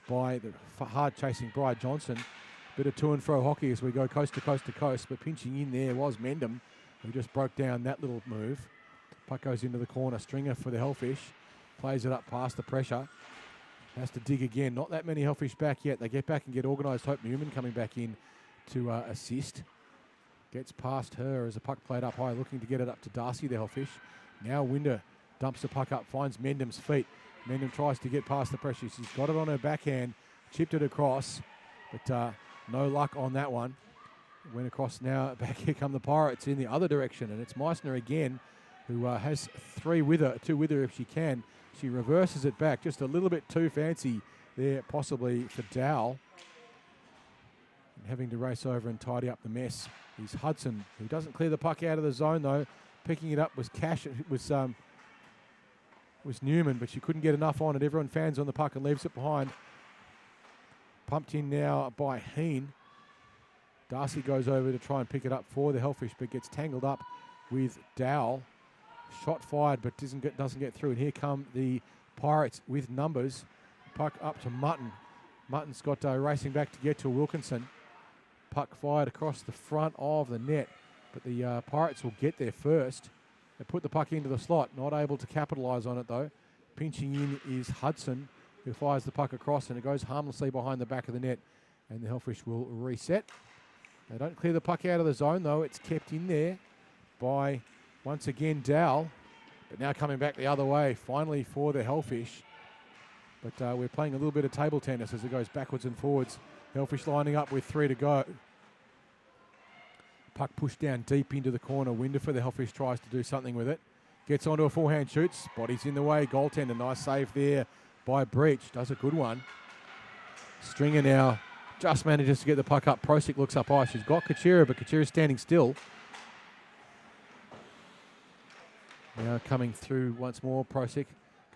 Speaker 1: by the hard chasing Bri Johnson. Bit of to and fro hockey as we go coast to coast to coast, but pinching in there was Mendham, who just broke down that little move. Puck goes into the corner. Stringer for the Hellfish. Plays it up past the pressure. Has to dig again. Not that many Hellfish back yet. They get back and get organised. Hope Newman coming back in to assist. Gets past her as the puck played up high, looking to get it up to Darcy, the Hellfish. Now Winder dumps the puck up, finds Mendham's feet. Mendham tries to get past the pressure. She's got it on her backhand, chipped it across, but no luck on that one. Went across now. Back here come the Pirates in the other direction, and it's Meissner again, who has two with her if she can. She reverses it back, just a little bit too fancy there, possibly for Dowell. And having to race over and tidy up the mess is Hudson, who doesn't clear the puck out of the zone though. Picking it up was was Newman, but she couldn't get enough on it. Everyone fans on the puck and leaves it behind. Pumped in now by Heen. Darcy goes over to try and pick it up for the Hellfish, but gets tangled up with Dowell. Shot fired, but doesn't get through. And here come the Pirates with numbers. Puck up to Mutton. Mutton's got racing back to get to Wilkinson. Puck fired across the front of the net, but the Pirates will get there first. They put the puck into the slot, not able to capitalise on it though. Pinching in is Hudson, who fires the puck across, and it goes harmlessly behind the back of the net, and the Hellfish will reset. They don't clear the puck out of the zone though. It's kept in there by, once again, Dowell, but now coming back the other way, finally for the Hellfish. But we're playing a little bit of table tennis as it goes backwards and forwards. Hellfish lining up with 3 to go. Puck pushed down deep into the corner. Winder for the Hellfish tries to do something with it. Gets onto a forehand, shoots. Body's in the way. Goaltender, nice save there by Breach. Does a good one. Stringer now just manages to get the puck up. Prosic looks up ice. She's got Kachira, but Kachira's standing still. Now coming through once more, Prosic.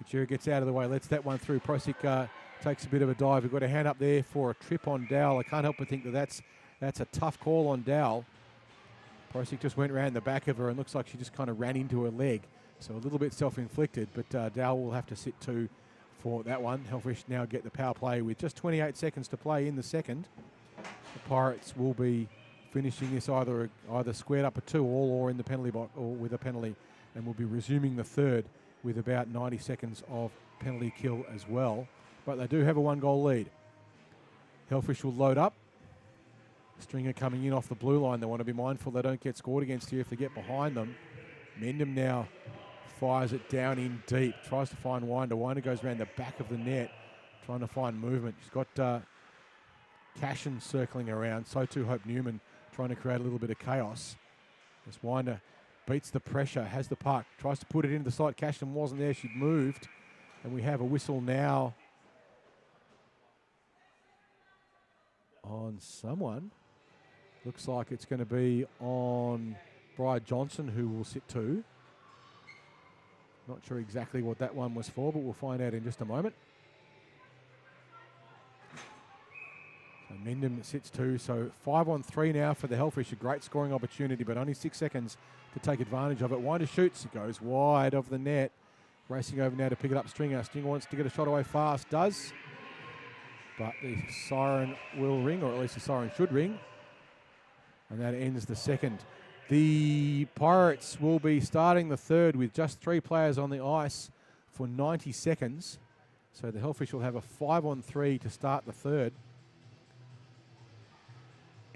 Speaker 1: Kachira gets out of the way, lets that one through. Prosic takes a bit of a dive. We've got a hand up there for a trip on Dowell. I can't help but think that that's a tough call on Dowell. Prosic just went around the back of her and looks like she just kind of ran into her leg. So a little bit self-inflicted, but Dowell will have to sit to for that one. Hellfish now get the power play with just 28 seconds to play in the second. The Pirates will be finishing this either squared up a 2-all or in the penalty box or with a penalty, and will be resuming the third with about 90 seconds of penalty kill as well. But they do have a 1-goal lead. Hellfish will load up. Stringer coming in off the blue line. They want to be mindful they don't get scored against here if they get behind them. Mendham now fires it down in deep. Tries to find Winder. Winder goes around the back of the net, trying to find movement. She's got Cashin circling around. So too Hope Newman trying to create a little bit of chaos. As Winder beats the pressure, has the puck, tries to put it into the slot. Cashin wasn't there. She'd moved. And we have a whistle now on someone. Looks like it's going to be on Bride Johnson, who will sit to. Not sure exactly what that one was for, but we'll find out in just a moment. So Mendham sits to. So 5-on-3 now for the Hellfish. A great scoring opportunity, but only 6 seconds to take advantage of it. Winder shoots. It goes wide of the net. Racing over now to pick it up. Stringer. Stringer wants to get a shot away fast. Does. But the siren will ring, or at least the siren should ring. And that ends the second. The Pirates will be starting the third with just 3 players on the ice for 90 seconds. So the Hellfish will have a 5-on-3 to start the third.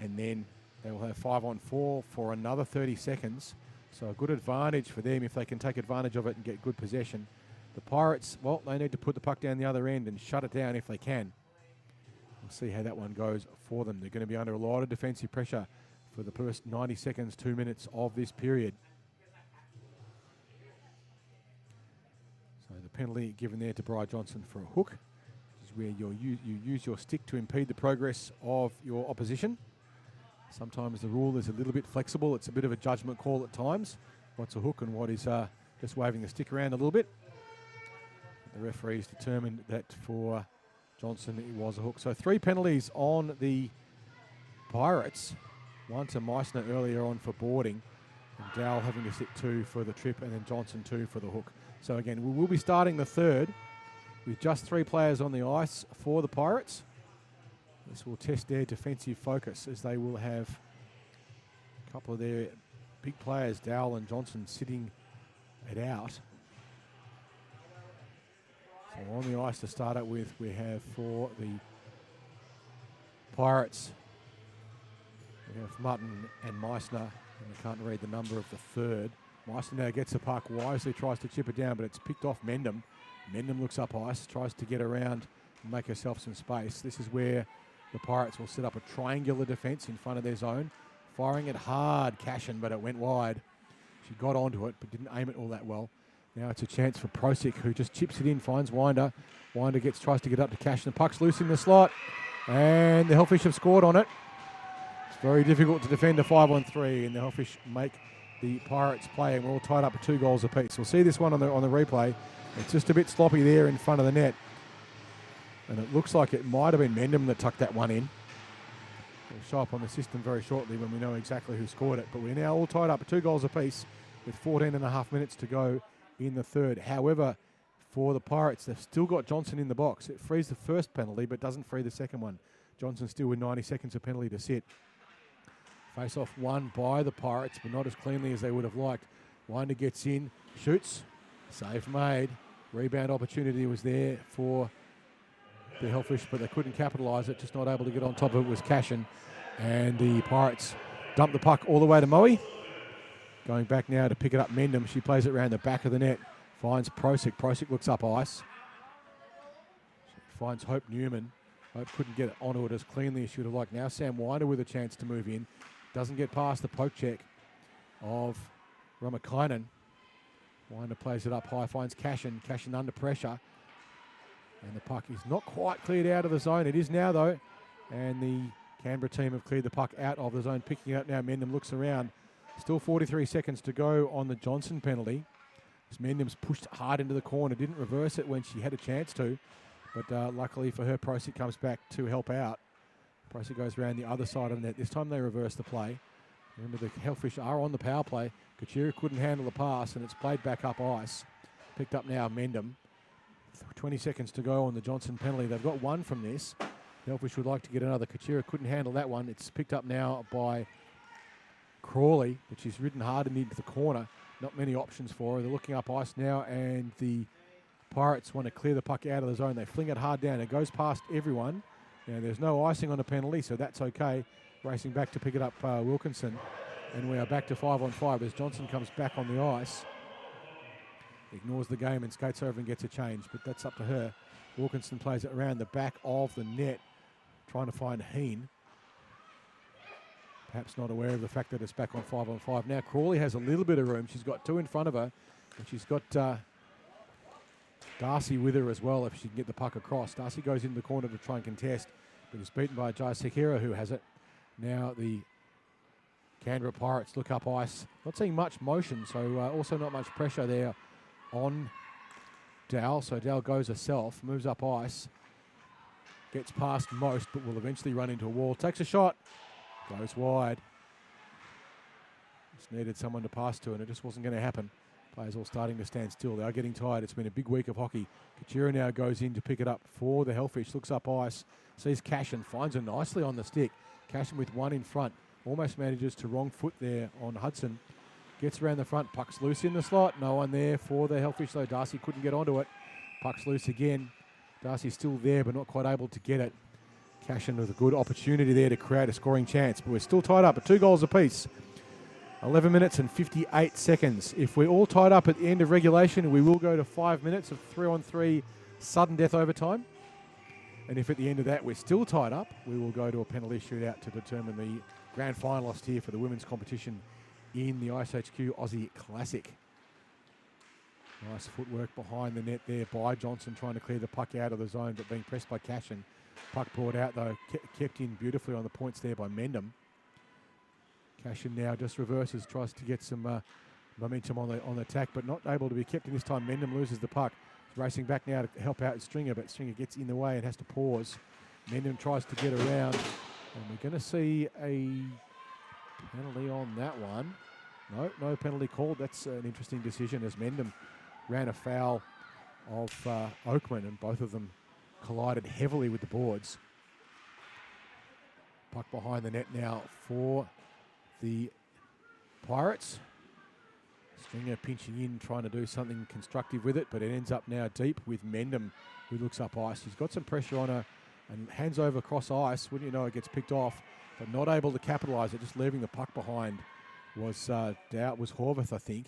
Speaker 1: And then they will have 5-on-4 for another 30 seconds. So a good advantage for them if they can take advantage of it and get good possession. The Pirates, well, they need to put the puck down the other end and shut it down if they can. We'll see how that one goes for them. They're going to be under a lot of defensive pressure for the first 90 seconds, 2 minutes of this period. So the penalty given there to Bride Johnson for a hook, which is where you use your stick to impede the progress of your opposition. Sometimes the rule is a little bit flexible. It's a bit of a judgment call at times. What's a hook and what is just waving the stick around a little bit. The referees determined that for Johnson it was a hook. So 3 penalties on the Pirates. One to Meissner earlier on for boarding, and Dowell having to sit 2 for the trip, and then Johnson 2 for the hook. So again, we will be starting the third with just 3 players on the ice for the Pirates. This will test their defensive focus as they will have a couple of their big players, Dowell and Johnson, sitting it out. So on the ice to start it with, we have for the Pirates, we have Mutton and Meissner, and I can't read the number of the third. Meissner now gets the puck, wisely tries to chip it down, but it's picked off Mendham. Mendham looks up ice, tries to get around and make herself some space. This is where the Pirates will set up a triangular defence in front of their zone, firing it hard, Cashin, but it went wide. She got onto it, but didn't aim it all that well. Now it's a chance for Prosic, who just chips it in, finds Winder. Winder tries to get up to Cashin. The puck's loose in the slot, and the Hellfish have scored on it. It's very difficult to defend a 5-on-3, and the Hellfish make the Pirates play, and we're all tied up at 2 goals apiece. We'll see this one on the replay. It's just a bit sloppy there in front of the net, and it looks like it might have been Mendham that tucked that one in. It'll show up on the system very shortly when we know exactly who scored it, but we're now all tied up at 2 goals apiece with 14.5 minutes to go in the third. However, for the Pirates, they've still got Johnson in the box. It frees the first penalty, but doesn't free the second one. Johnson still with 90 seconds of penalty to sit. Face-off won by the Pirates, but not as cleanly as they would have liked. Winder gets in, shoots, save made. Rebound opportunity was there for the Hellfish, but they couldn't capitalise it. Just not able to get on top of it was Cashin. And the Pirates dump the puck all the way to Moe. Going back now to pick it up, Mendham. She plays it around the back of the net. Finds Prosic. Prosic looks up ice. She finds Hope Newman. Hope couldn't get onto it as cleanly as she would have liked. Now Sam Winder with a chance to move in. doesn't get past the poke check of Ramakainen. Winder plays it up high, finds Cashin. Cashin under pressure. And the puck is not quite cleared out of the zone. It is now, though. And the Canberra team have cleared the puck out of the zone. Picking it up now, Mendham looks around. Still 43 seconds to go on the Johnson penalty. As Mendham's pushed hard into the corner. Didn't reverse it when she had a chance to. But luckily for her, Prosit comes back to help out. Prosit goes around the other side of the net. This time they reverse the play. Remember, the Hellfish are on the power play. Kachira couldn't handle the pass, and it's played back up ice. Picked up now, Mendham. 20 seconds to go on the Johnson penalty. They've got one from this. Hellfish would like to get another. Kachira couldn't handle that one. It's picked up now by Crawley, but she's ridden hard and into the corner. Not many options for her. They're looking up ice now, and the Pirates want to clear the puck out of the zone. They fling it hard down. It goes past everyone. Now, there's no icing on the penalty, so that's okay. Racing back to pick it up, Wilkinson. And we are back to 5-on-5 as Johnson comes back on the ice. Ignores the game and skates over and gets a change, but that's up to her. Wilkinson plays it around the back of the net, trying to find Heen. Perhaps not aware of the fact that it's back on 5-on-5. Now Crawley has a little bit of room. She's got two in front of her, and she's got Darcy with her as well if she can get the puck across. Darcy goes into the corner to try and contest, but is beaten by iceHQ, who has it. Now the Canberra Pirates look up ice. Not seeing much motion, so also not much pressure there on Dal. So Dal goes herself, moves up ice, gets past most, but will eventually run into a wall. Takes a shot, goes wide. Just needed someone to pass to, and it just wasn't going to happen. Players all starting to stand still. They are getting tired. It's been a big week of hockey. Kachira now goes in to pick it up for the Hellfish. Looks up ice, sees Cashin, finds her nicely on the stick. Cashin with one in front. Almost manages to wrong foot there on Hudson. Gets around the front. Puck's loose in the slot. No one there for the Hellfish, though. Darcy couldn't get onto it. Puck's loose again. Darcy's still there, but not quite able to get it. Cashin with a good opportunity there to create a scoring chance. But we're still tied up at 2 goals apiece. 11 minutes and 58 seconds. If we're all tied up at the end of regulation, we will go to 5 minutes of 3-on-3 sudden death overtime. And if at the end of that we're still tied up, we will go to a penalty shootout to determine the grand finalist here for the women's competition in the iceHQ Aussie Classic. Nice footwork behind the net there by Johnson, trying to clear the puck out of the zone, but being pressed by Cashin. Puck brought out, though, kept in beautifully on the points there by Mendham. Cashin now just reverses, tries to get some momentum on the attack, but not able to be kept in this time. Mendham loses the puck. He's racing back now to help out Stringer, but Stringer gets in the way and has to pause. Mendham tries to get around, and we're going to see a penalty on that one. No penalty called. That's an interesting decision as Mendham ran afoul of Oakman, and both of them collided heavily with the boards. Puck behind the net now for the Pirates. Stringer pinching in, trying to do something constructive with it, but it ends up now deep with Mendham, who looks up ice. He's got some pressure on her and hands over across ice. Wouldn't you know, it gets picked off, but not able to capitalise it, just leaving the puck behind was Horvath, I think.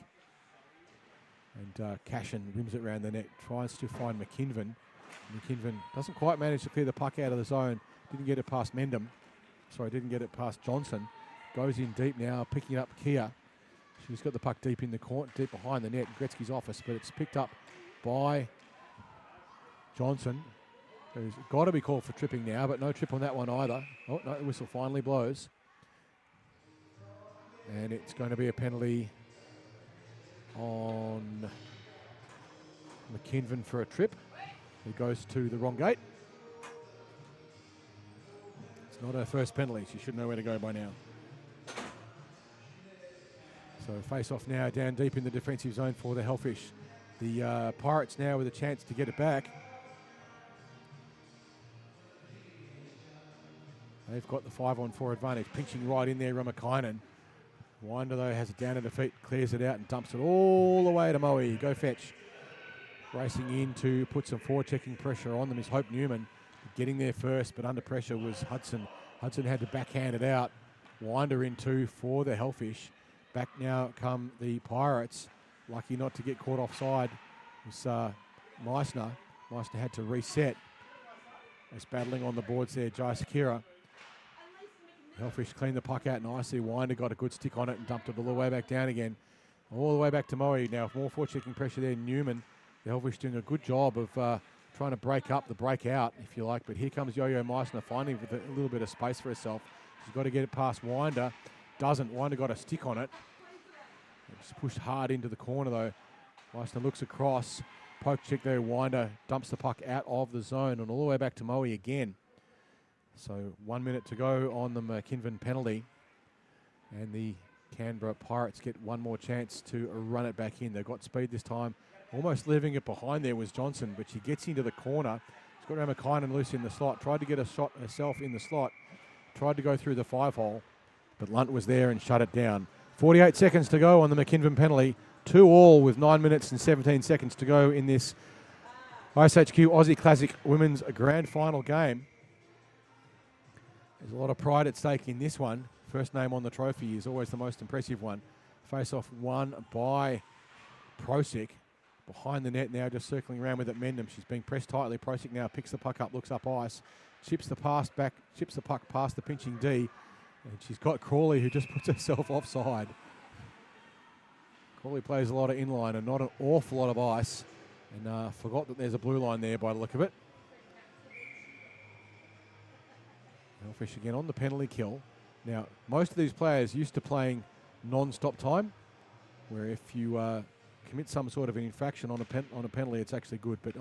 Speaker 1: And Cashin rims it around the net, tries to find McKinven. McKinven doesn't quite manage to clear the puck out of the zone. Didn't get it past Mendham. Sorry, didn't get it past Johnson. Goes in deep now, picking up Kia. She's got the puck deep in the court, deep behind the net, Gretzky's office, but it's picked up by Johnson, who's got to be called for tripping now, but no trip on that one either. Oh, no, the whistle finally blows. And it's going to be a penalty on McKinven for a trip. He goes to the wrong gate. It's not her first penalty. She should know where to go by now. So face off now down deep in the defensive zone for the Hellfish. The Pirates now with a chance to get it back. They've got the 5-on-4 advantage. Pinching right in there, Ramakainen. Winder, though, has it down at the feet, clears it out and dumps it all the way to Moe. Go fetch. Racing in to put some forward-checking pressure on them is Hope Newman. Getting there first, but under pressure was Hudson. Hudson had to backhand it out. Winder in two for the Hellfish. Back now come the Pirates. Lucky not to get caught offside was Meissner. Meissner had to reset. As battling on the boards there, iceHQ. Hellfish cleaned the puck out nicely. Winder got a good stick on it and dumped it all the way back down again. All the way back to Moe. Now, more forechecking pressure there. Newman, the Hellfish doing a good job of trying to break up the breakout, if you like. But here comes Yo-Yo Meissner finding with a little bit of space for herself. She's got to get it past Winder. Doesn't. Winder got a stick on it. It's pushed hard into the corner, though. Meissner looks across. Poke check there. Winder dumps the puck out of the zone and all the way back to Moe again. So 1 minute to go on the McKinnon penalty. And the Canberra Pirates get one more chance to run it back in. They've got speed this time. Almost leaving it behind there was Johnson, but she gets into the corner. She's got Ramakinen loose in the slot. Tried to get a shot herself in the slot. Tried to go through the 5-hole, but Lunt was there and shut it down. 48 seconds to go on the McKinnon penalty. 2-2 with 9 minutes and 17 seconds to go in this iceHQ Aussie Classic Women's Grand Final game. There's a lot of pride at stake in this one. First name on the trophy is always the most impressive one. Face-off won by Prosick. Behind the net now, just circling around with it, Mendham. She's being pressed tightly. Prosick now picks the puck up, looks up ice, chips the puck past the pinching D, and she's got Crawley, who just puts herself offside. Crawley plays a lot of inline and not an awful lot of ice, and forgot that there's a blue line there by the look of it. Hellfish again on the penalty kill. Now, most of these players used to playing non-stop time, where if you commit some sort of an infraction on a penalty, it's actually good, but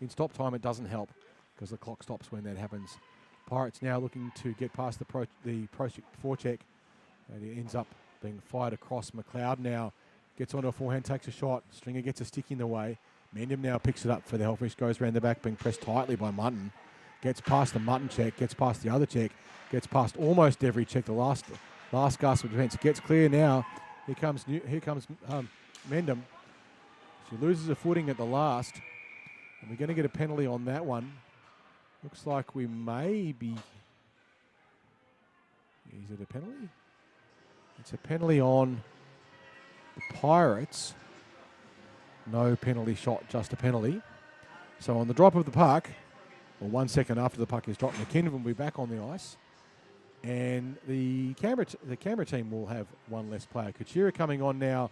Speaker 1: in stop time it doesn't help because the clock stops when that happens. Pirates now looking to get past the forecheck, and it ends up being fired across. McLeod now gets onto a forehand, takes a shot. Stringer gets a stick in the way. Mendham now picks it up for the Hellfish, goes around the back, being pressed tightly by Mutton. Gets past the Mutton check, gets past the other check, gets past almost every check. The last gasp of defence gets clear now. Here comes Mendham. She loses her footing at the last, and we're going to get a penalty on that one. Looks like we may be... Is it a penalty? It's a penalty on the Pirates. No penalty shot, just a penalty. So on the drop of the puck, or 1 second after the puck is dropped, McKinnon will be back on the ice. And the Canberra team will have one less player. Kuchera coming on now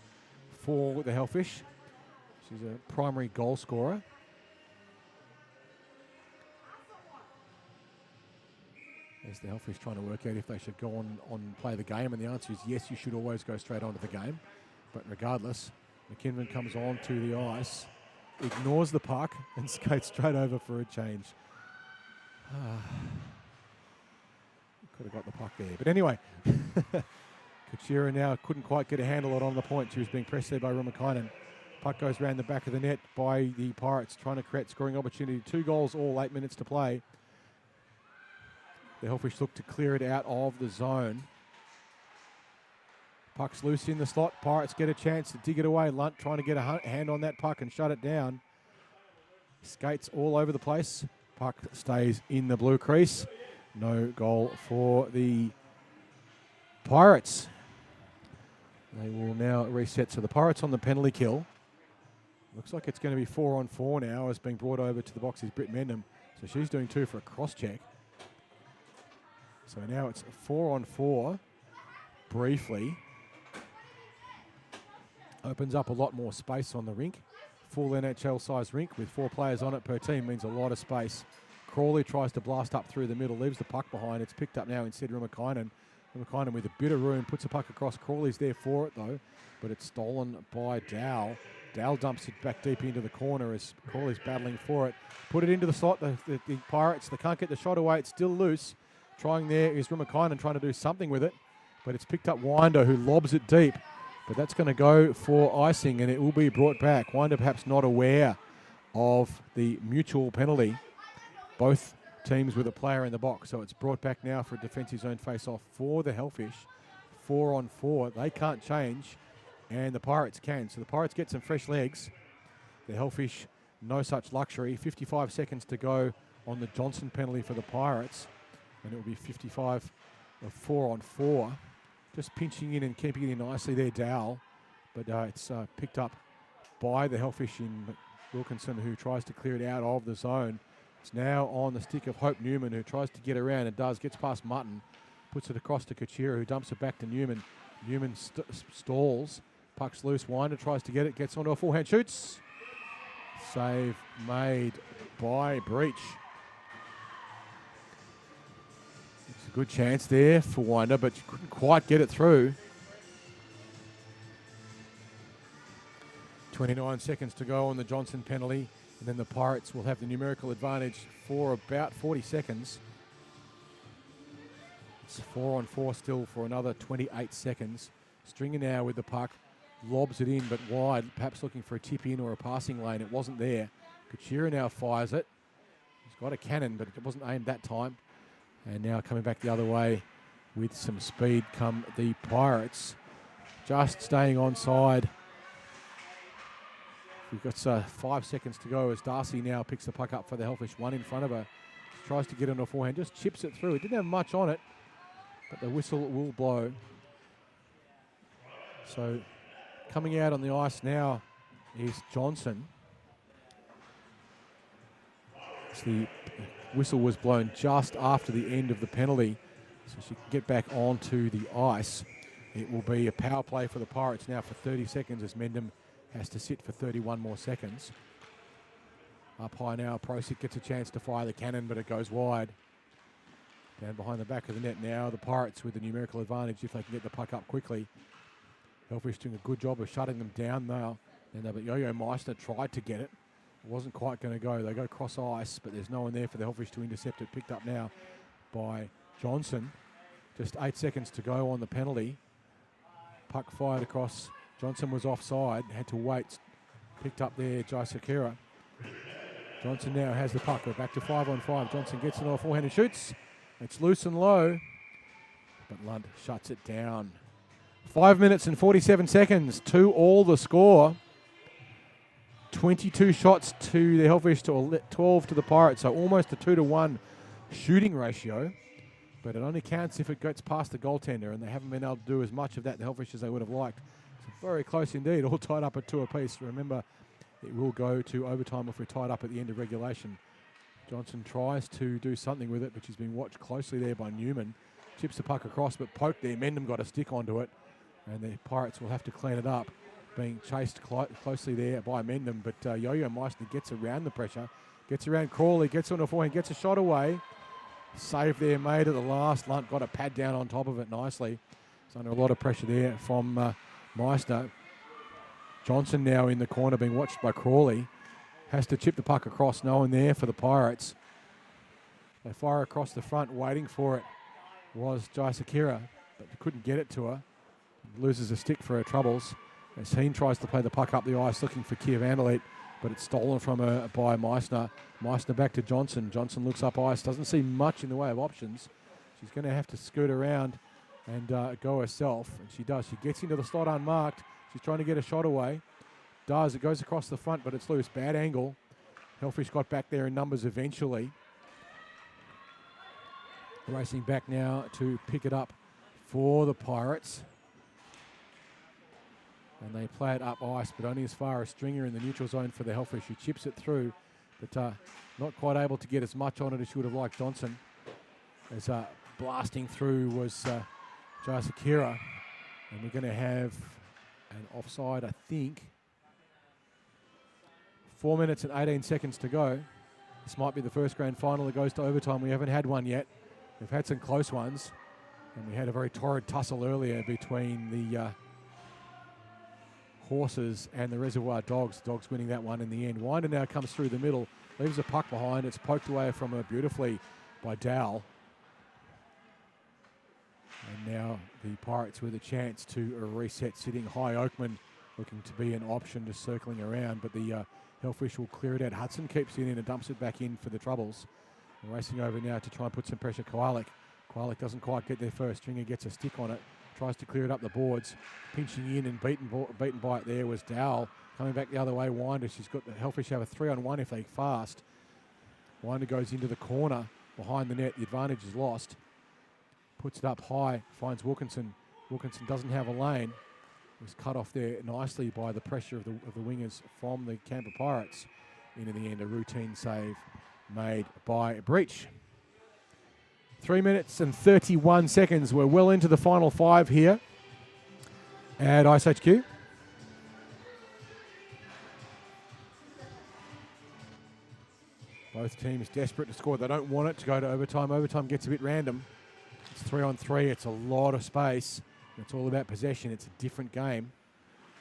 Speaker 1: for the Hellfish. She's a primary goal scorer. As the Hellfish trying to work out if they should go on and play the game, and the answer is yes, you should always go straight onto the game. But regardless, McKinnon comes on to the ice, ignores the puck, and skates straight over for a change. Could have got the puck there. But anyway, Kuchera now couldn't quite get a handle on the point. She was being pressed there by Ramakinen. Puck goes around the back of the net by the Pirates, trying to create scoring opportunity. 2 goals, all 8 minutes to play. The Hellfish look to clear it out of the zone. Puck's loose in the slot. Pirates get a chance to dig it away. Lunt trying to get a hand on that puck and shut it down. Skates all over the place. Puck stays in the blue crease. No goal for the Pirates. They will now reset. So the Pirates on the penalty kill. Looks like it's going to be 4-on-4 now, as being brought over to the box is Britt Mendham. So she's doing 2 for a cross-check. So now it's 4-on-4 briefly. Opens up a lot more space on the rink. Full NHL-sized rink with 4 players on it per team means a lot of space. Crawley tries to blast up through the middle, leaves the puck behind. It's picked up now instead Ramakinen. Ramakinen with a bit of room, puts the puck across. Crawley's there for it though, but it's stolen by Dow. Dow dumps it back deep into the corner as Crawley's battling for it. Put it into the slot. The Pirates, they can't get the shot away. It's still loose. Trying there is Ramakinen trying to do something with it, but it's picked up Winder, who lobs it deep. But that's going to go for icing, and it will be brought back. Winder perhaps not aware of the mutual penalty. Both teams with a player in the box, so it's brought back now for a defensive zone face-off for the Hellfish. 4-on-4. They can't change, and the Pirates can. So the Pirates get some fresh legs. The Hellfish, no such luxury. 55 seconds to go on the Johnson penalty for the Pirates, and it will be 55 of 4-on-4. Just pinching in and keeping it in nicely there, Dowell. But it's picked up by the Hellfish in Wilkinson, who tries to clear it out of the zone. It's now on the stick of Hope Newman, who tries to get around and does. Gets past Mutton. Puts it across to Kachira, who dumps it back to Newman. Newman stalls. Puck's loose. Winder tries to get it. Gets onto a forehand. Shoots. Save made by Breach. It's a good chance there for Winder, but you couldn't quite get it through. 29 seconds to go on the Johnson penalty, and then the Pirates will have the numerical advantage for about 40 seconds. It's 4-on-4 still for another 28 seconds. Stringer now with the puck, lobs it in but wide, perhaps looking for a tip in or a passing lane. It wasn't there. Kachira now fires it. He's got a cannon, but it wasn't aimed that time. And now coming back the other way with some speed come the Pirates. Just staying onside. We've got 5 seconds to go as Darcy now picks the puck up for the Hellfish. One in front of her. Tries to get on a forehand, just chips it through. It didn't have much on it, but the whistle will blow. So coming out on the ice now is Johnson. So the whistle was blown just after the end of the penalty, so she can get back onto the ice. It will be a power play for the Pirates now for 30 seconds as Mendham has to sit for 31 more seconds. Up high now, Prosic gets a chance to fire the cannon, but it goes wide. Down behind the back of the net now, the Pirates with the numerical advantage if they can get the puck up quickly. Hellfish doing a good job of shutting them down now. But Yo-Yo Meister tried to get it. It wasn't quite going to go. They go cross ice, but there's no one there for the Hellfish to intercept it. Picked up now by Johnson. Just 8 seconds to go on the penalty. Puck fired across. Johnson was offside, had to wait. Picked up there, Jai Sakura. Johnson now has the puck. We're back to 5-on-5. Johnson gets it off forehand and shoots. It's loose and low, but Lund shuts it down. 5 minutes and 47 seconds, 2-all the score. 22 shots to the Hellfish to 12 to the Pirates, so almost a 2-to-1 shooting ratio. But it only counts if it gets past the goaltender, and they haven't been able to do as much of that, the Hellfish, as they would have liked. So very close indeed, all tied up at 2 apiece. Remember, it will go to overtime if we're tied up at the end of regulation. Johnson tries to do something with it, but she's been watched closely there by Newman. Chips the puck across, but poked there. Mendham got a stick onto it, and the Pirates will have to clean it up. Being chased closely there by Mendham, but Yo-Yo Meister gets around the pressure, gets around Crawley, gets on a forehand, gets a shot away. Save there made at the last. Lunt got a pad down on top of it nicely. It's under a lot of pressure there from Meister. Johnson now in the corner being watched by Crawley. Has to chip the puck across, no one there for the Pirates. They fire across the front, waiting for it was Jai Sakura, but couldn't get it to her. Loses a stick for her troubles. As Heen tries to play the puck up the ice, looking for Kia Vanderleet, but it's stolen from her by Meissner. Meissner back to Johnson. Johnson looks up ice, doesn't see much in the way of options. She's going to have to scoot around and go herself, and she does. She gets into the slot unmarked. She's trying to get a shot away. Does. It goes across the front, but it's loose. Bad angle. Hellfish got back there in numbers eventually. Racing back now to pick it up for the Pirates. And they play it up ice, but only as far as Stringer in the neutral zone for the Hellfish, who chips it through, but not quite able to get as much on it as she would have liked Johnson. As blasting through was Jai Sakura. And we're going to have an offside, I think. 4 minutes and 18 seconds to go. This might be the first grand final that goes to overtime. We haven't had one yet. We've had some close ones. And we had a very torrid tussle earlier between the Horses and the Reservoir Dogs. Dogs winning that one in the end. Winder now comes through the middle. Leaves a puck behind. It's poked away from her beautifully by Dowell. And now the Pirates with a chance to reset, sitting high. Oakman looking to be an option, just circling around, but the Hellfish will clear it out. Hudson keeps it in and dumps it back in for the Troubles. They're racing over now to try and put some pressure. Kowalik doesn't quite get there first. Stringer gets a stick on it, tries to clear it up the boards. Pinching in and beaten by it there was Dowell. Coming back the other way, Winder. She's got the Hellfish have a 3-on-1 if they fast. Winder goes into the corner behind the net. The advantage is lost. Puts it up high, finds Wilkinson. Wilkinson doesn't have a lane. Was cut off there nicely by the pressure of the wingers from the Canberra Pirates. In the end, a routine save made by Breach. 3 minutes and 31 seconds. We're well into the final 5 here at iceHQ. Both teams desperate to score. They don't want it to go to overtime. Overtime gets a bit random. It's 3-on-3. It's a lot of space. It's all about possession. It's a different game.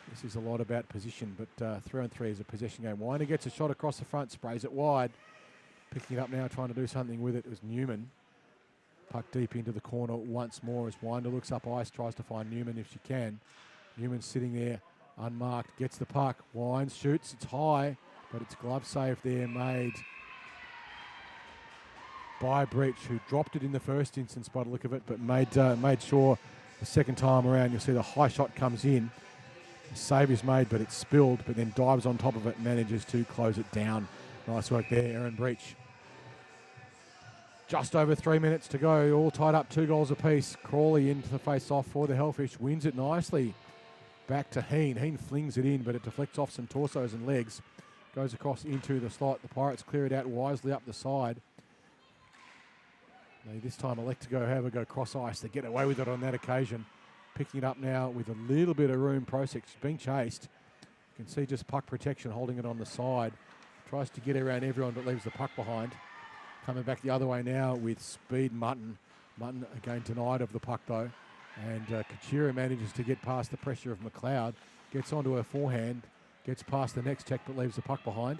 Speaker 1: This is a lot about position, but 3-on-3 is a possession game. Winder gets a shot across the front, sprays it wide. Picking it up now, trying to do something with it was Newman. Puck deep into the corner once more as Winder looks up ice, tries to find Newman if she can. Newman's sitting there unmarked, gets the puck, winds, shoots, it's high, but it's glove save there made by Breach, who dropped it in the first instance by the look of it, but made sure the second time around, you'll see the high shot comes in. The save is made, but it's spilled, but then dives on top of it, manages to close it down. Nice work there, Erin Breach. Just over 3 minutes to go, all tied up, 2 goals apiece. Crawley into the face-off for the Hellfish, wins it nicely. Back to Heen. Heen flings it in, but it deflects off some torsos and legs. Goes across into the slot. The Pirates clear it out wisely up the side. They this time elect to have a go cross ice. They get away with it on that occasion. Picking it up now with a little bit of room. Prosek being chased. You can see just puck protection holding it on the side. Tries to get around everyone but leaves the puck behind. Coming back the other way now with speed Mutton. Mutton again denied of the puck though. And Kachira manages to get past the pressure of McLeod. Gets onto her forehand. Gets past the next check but leaves the puck behind.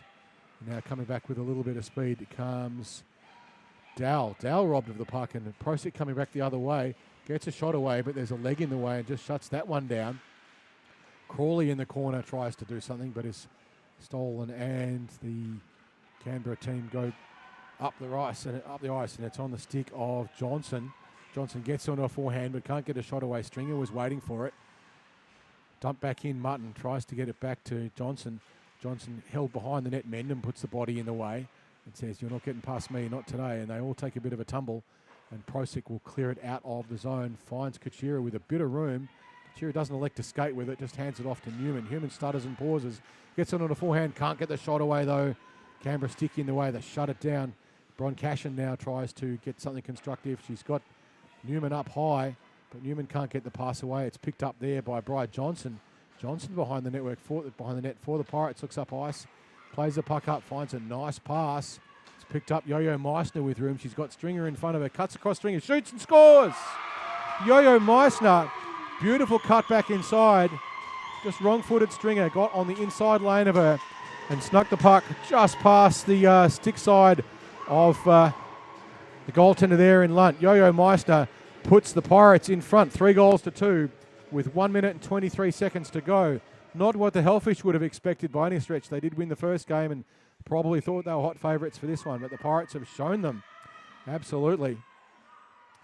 Speaker 1: Now coming back with a little bit of speed comes Dowell. Dowell robbed of the puck and Prosek coming back the other way. Gets a shot away but there's a leg in the way and just shuts that one down. Crawley in the corner tries to do something but is stolen, and the Canberra team go up the ice and it's on the stick of Johnson. Johnson gets onto a forehand but can't get a shot away. Stringer was waiting for it. Dump back in. Mutton tries to get it back to Johnson. Johnson held behind the net. Mendham puts the body in the way and says, "You're not getting past me, not today." And they all take a bit of a tumble, and Prosek will clear it out of the zone. Finds Kachira with a bit of room. Kachira doesn't elect to skate with it, just hands it off to Newman. Newman stutters and pauses. Gets on the forehand, can't get the shot away though. Canberra stick in the way, they shut it down. Bron Cashin now tries to get something constructive. She's got Newman up high, but Newman can't get the pass away. It's picked up there by Bryde Johnson. Johnson behind the net for the Pirates, looks up ice, plays the puck up, finds a nice pass. It's picked up Yo-Yo Meissner with room. She's got Stringer in front of her, cuts across Stringer, shoots and scores! Yo-Yo Meissner, beautiful cut back inside. Just wrong-footed Stringer, got on the inside lane of her and snuck the puck just past the stick side of the goaltender there in Lunt. Yo-Yo Meissner puts the Pirates in front, 3-2 with 1 minute and 23 seconds to go. Not what the Hellfish would have expected by any stretch. They did win the first game and probably thought they were hot favourites for this one, but the Pirates have shown them. Absolutely.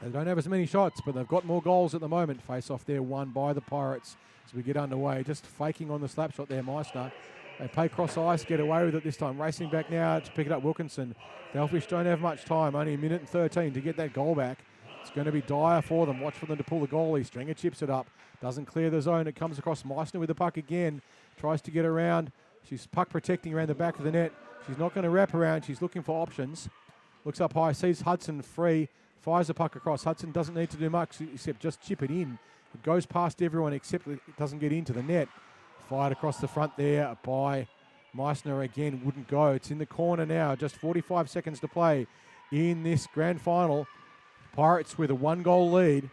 Speaker 1: They don't have as many shots, but they've got more goals at the moment. Face off there won by the Pirates as we get underway. Just faking on the slap shot there, Meissner. They play cross ice, get away with it this time. Racing back now to pick it up, Wilkinson. The Hellfish don't have much time, only 1 minute and 13 to get that goal back. It's going to be dire for them. Watch for them to pull the goalie. Stringer chips it up. Doesn't clear the zone. It comes across Meissner with the puck again. Tries to get around. She's puck protecting around the back of the net. She's not going to wrap around. She's looking for options. Looks up high, sees Hudson free. Fires the puck across. Hudson doesn't need to do much except just chip it in. It goes past everyone except it doesn't get into the net. Fired across the front there by Meissner again. Wouldn't go. It's in the corner now. Just 45 seconds to play in this grand final. Pirates with a 1-goal lead.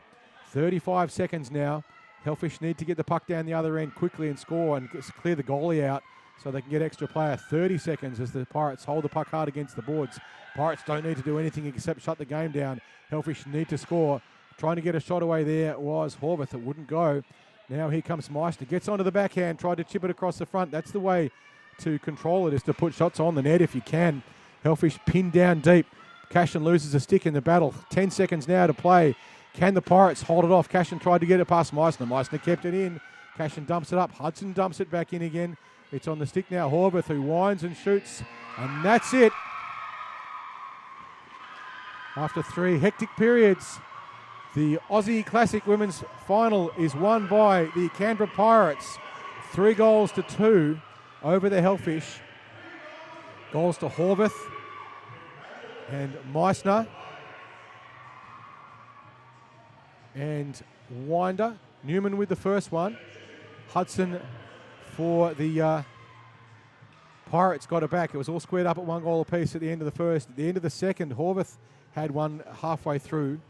Speaker 1: 35 seconds now. Hellfish need to get the puck down the other end quickly and score and clear the goalie out so they can get extra player. 30 seconds as the Pirates hold the puck hard against the boards. Pirates don't need to do anything except shut the game down. Hellfish need to score. Trying to get a shot away there was Horvath. It wouldn't go. Now here comes Meissner. Gets onto the backhand. Tried to chip it across the front. That's the way to control it, is to put shots on the net if you can. Hellfish pinned down deep. Cashin loses a stick in the battle. 10 seconds now to play. Can the Pirates hold it off? Cashin tried to get it past Meissner. Meissner kept it in. Cashin dumps it up. Hudson dumps it back in again. It's on the stick now. Horvath, who winds and shoots. And that's it. After 3 hectic periods, the Aussie Classic Women's Final is won by the Canberra Pirates. 3-2 over the Hellfish. Goals to Horvath and Meissner. and Winder. Newman with the first one. Hudson for the Pirates got it back. It was all squared up at 1 goal apiece at the end of the first. At the end of the second, Horvath had one halfway through,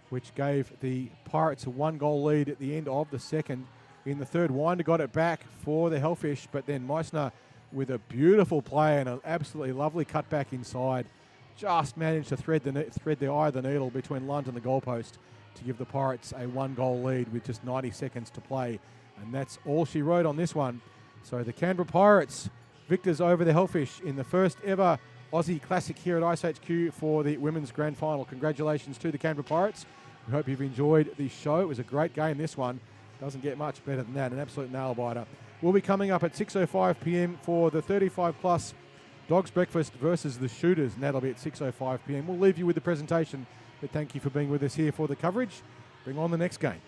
Speaker 1: which gave the Pirates a 1 goal lead at the end of the second. In the third, Winder got it back for the Hellfish, but then Meissner with a beautiful play and an absolutely lovely cutback inside just managed to thread the eye of the needle between Lunt and the goalpost to give the Pirates a 1 goal lead with just 90 seconds to play. And that's all she wrote on this one. So the Canberra Pirates, victors over the Hellfish in the first ever Aussie Classic here at iceHQ for the women's grand final. Congratulations to the Canberra Pirates. We hope you've enjoyed the show. It was a great game, this one. Doesn't get much better than that, an absolute nail-biter. We'll be coming up at 6:05 p.m. for the 35-plus Dogs Breakfast versus the Shooters, and that'll be at 6:05 p.m. We'll leave you with the presentation, but thank you for being with us here for the coverage. Bring on the next game.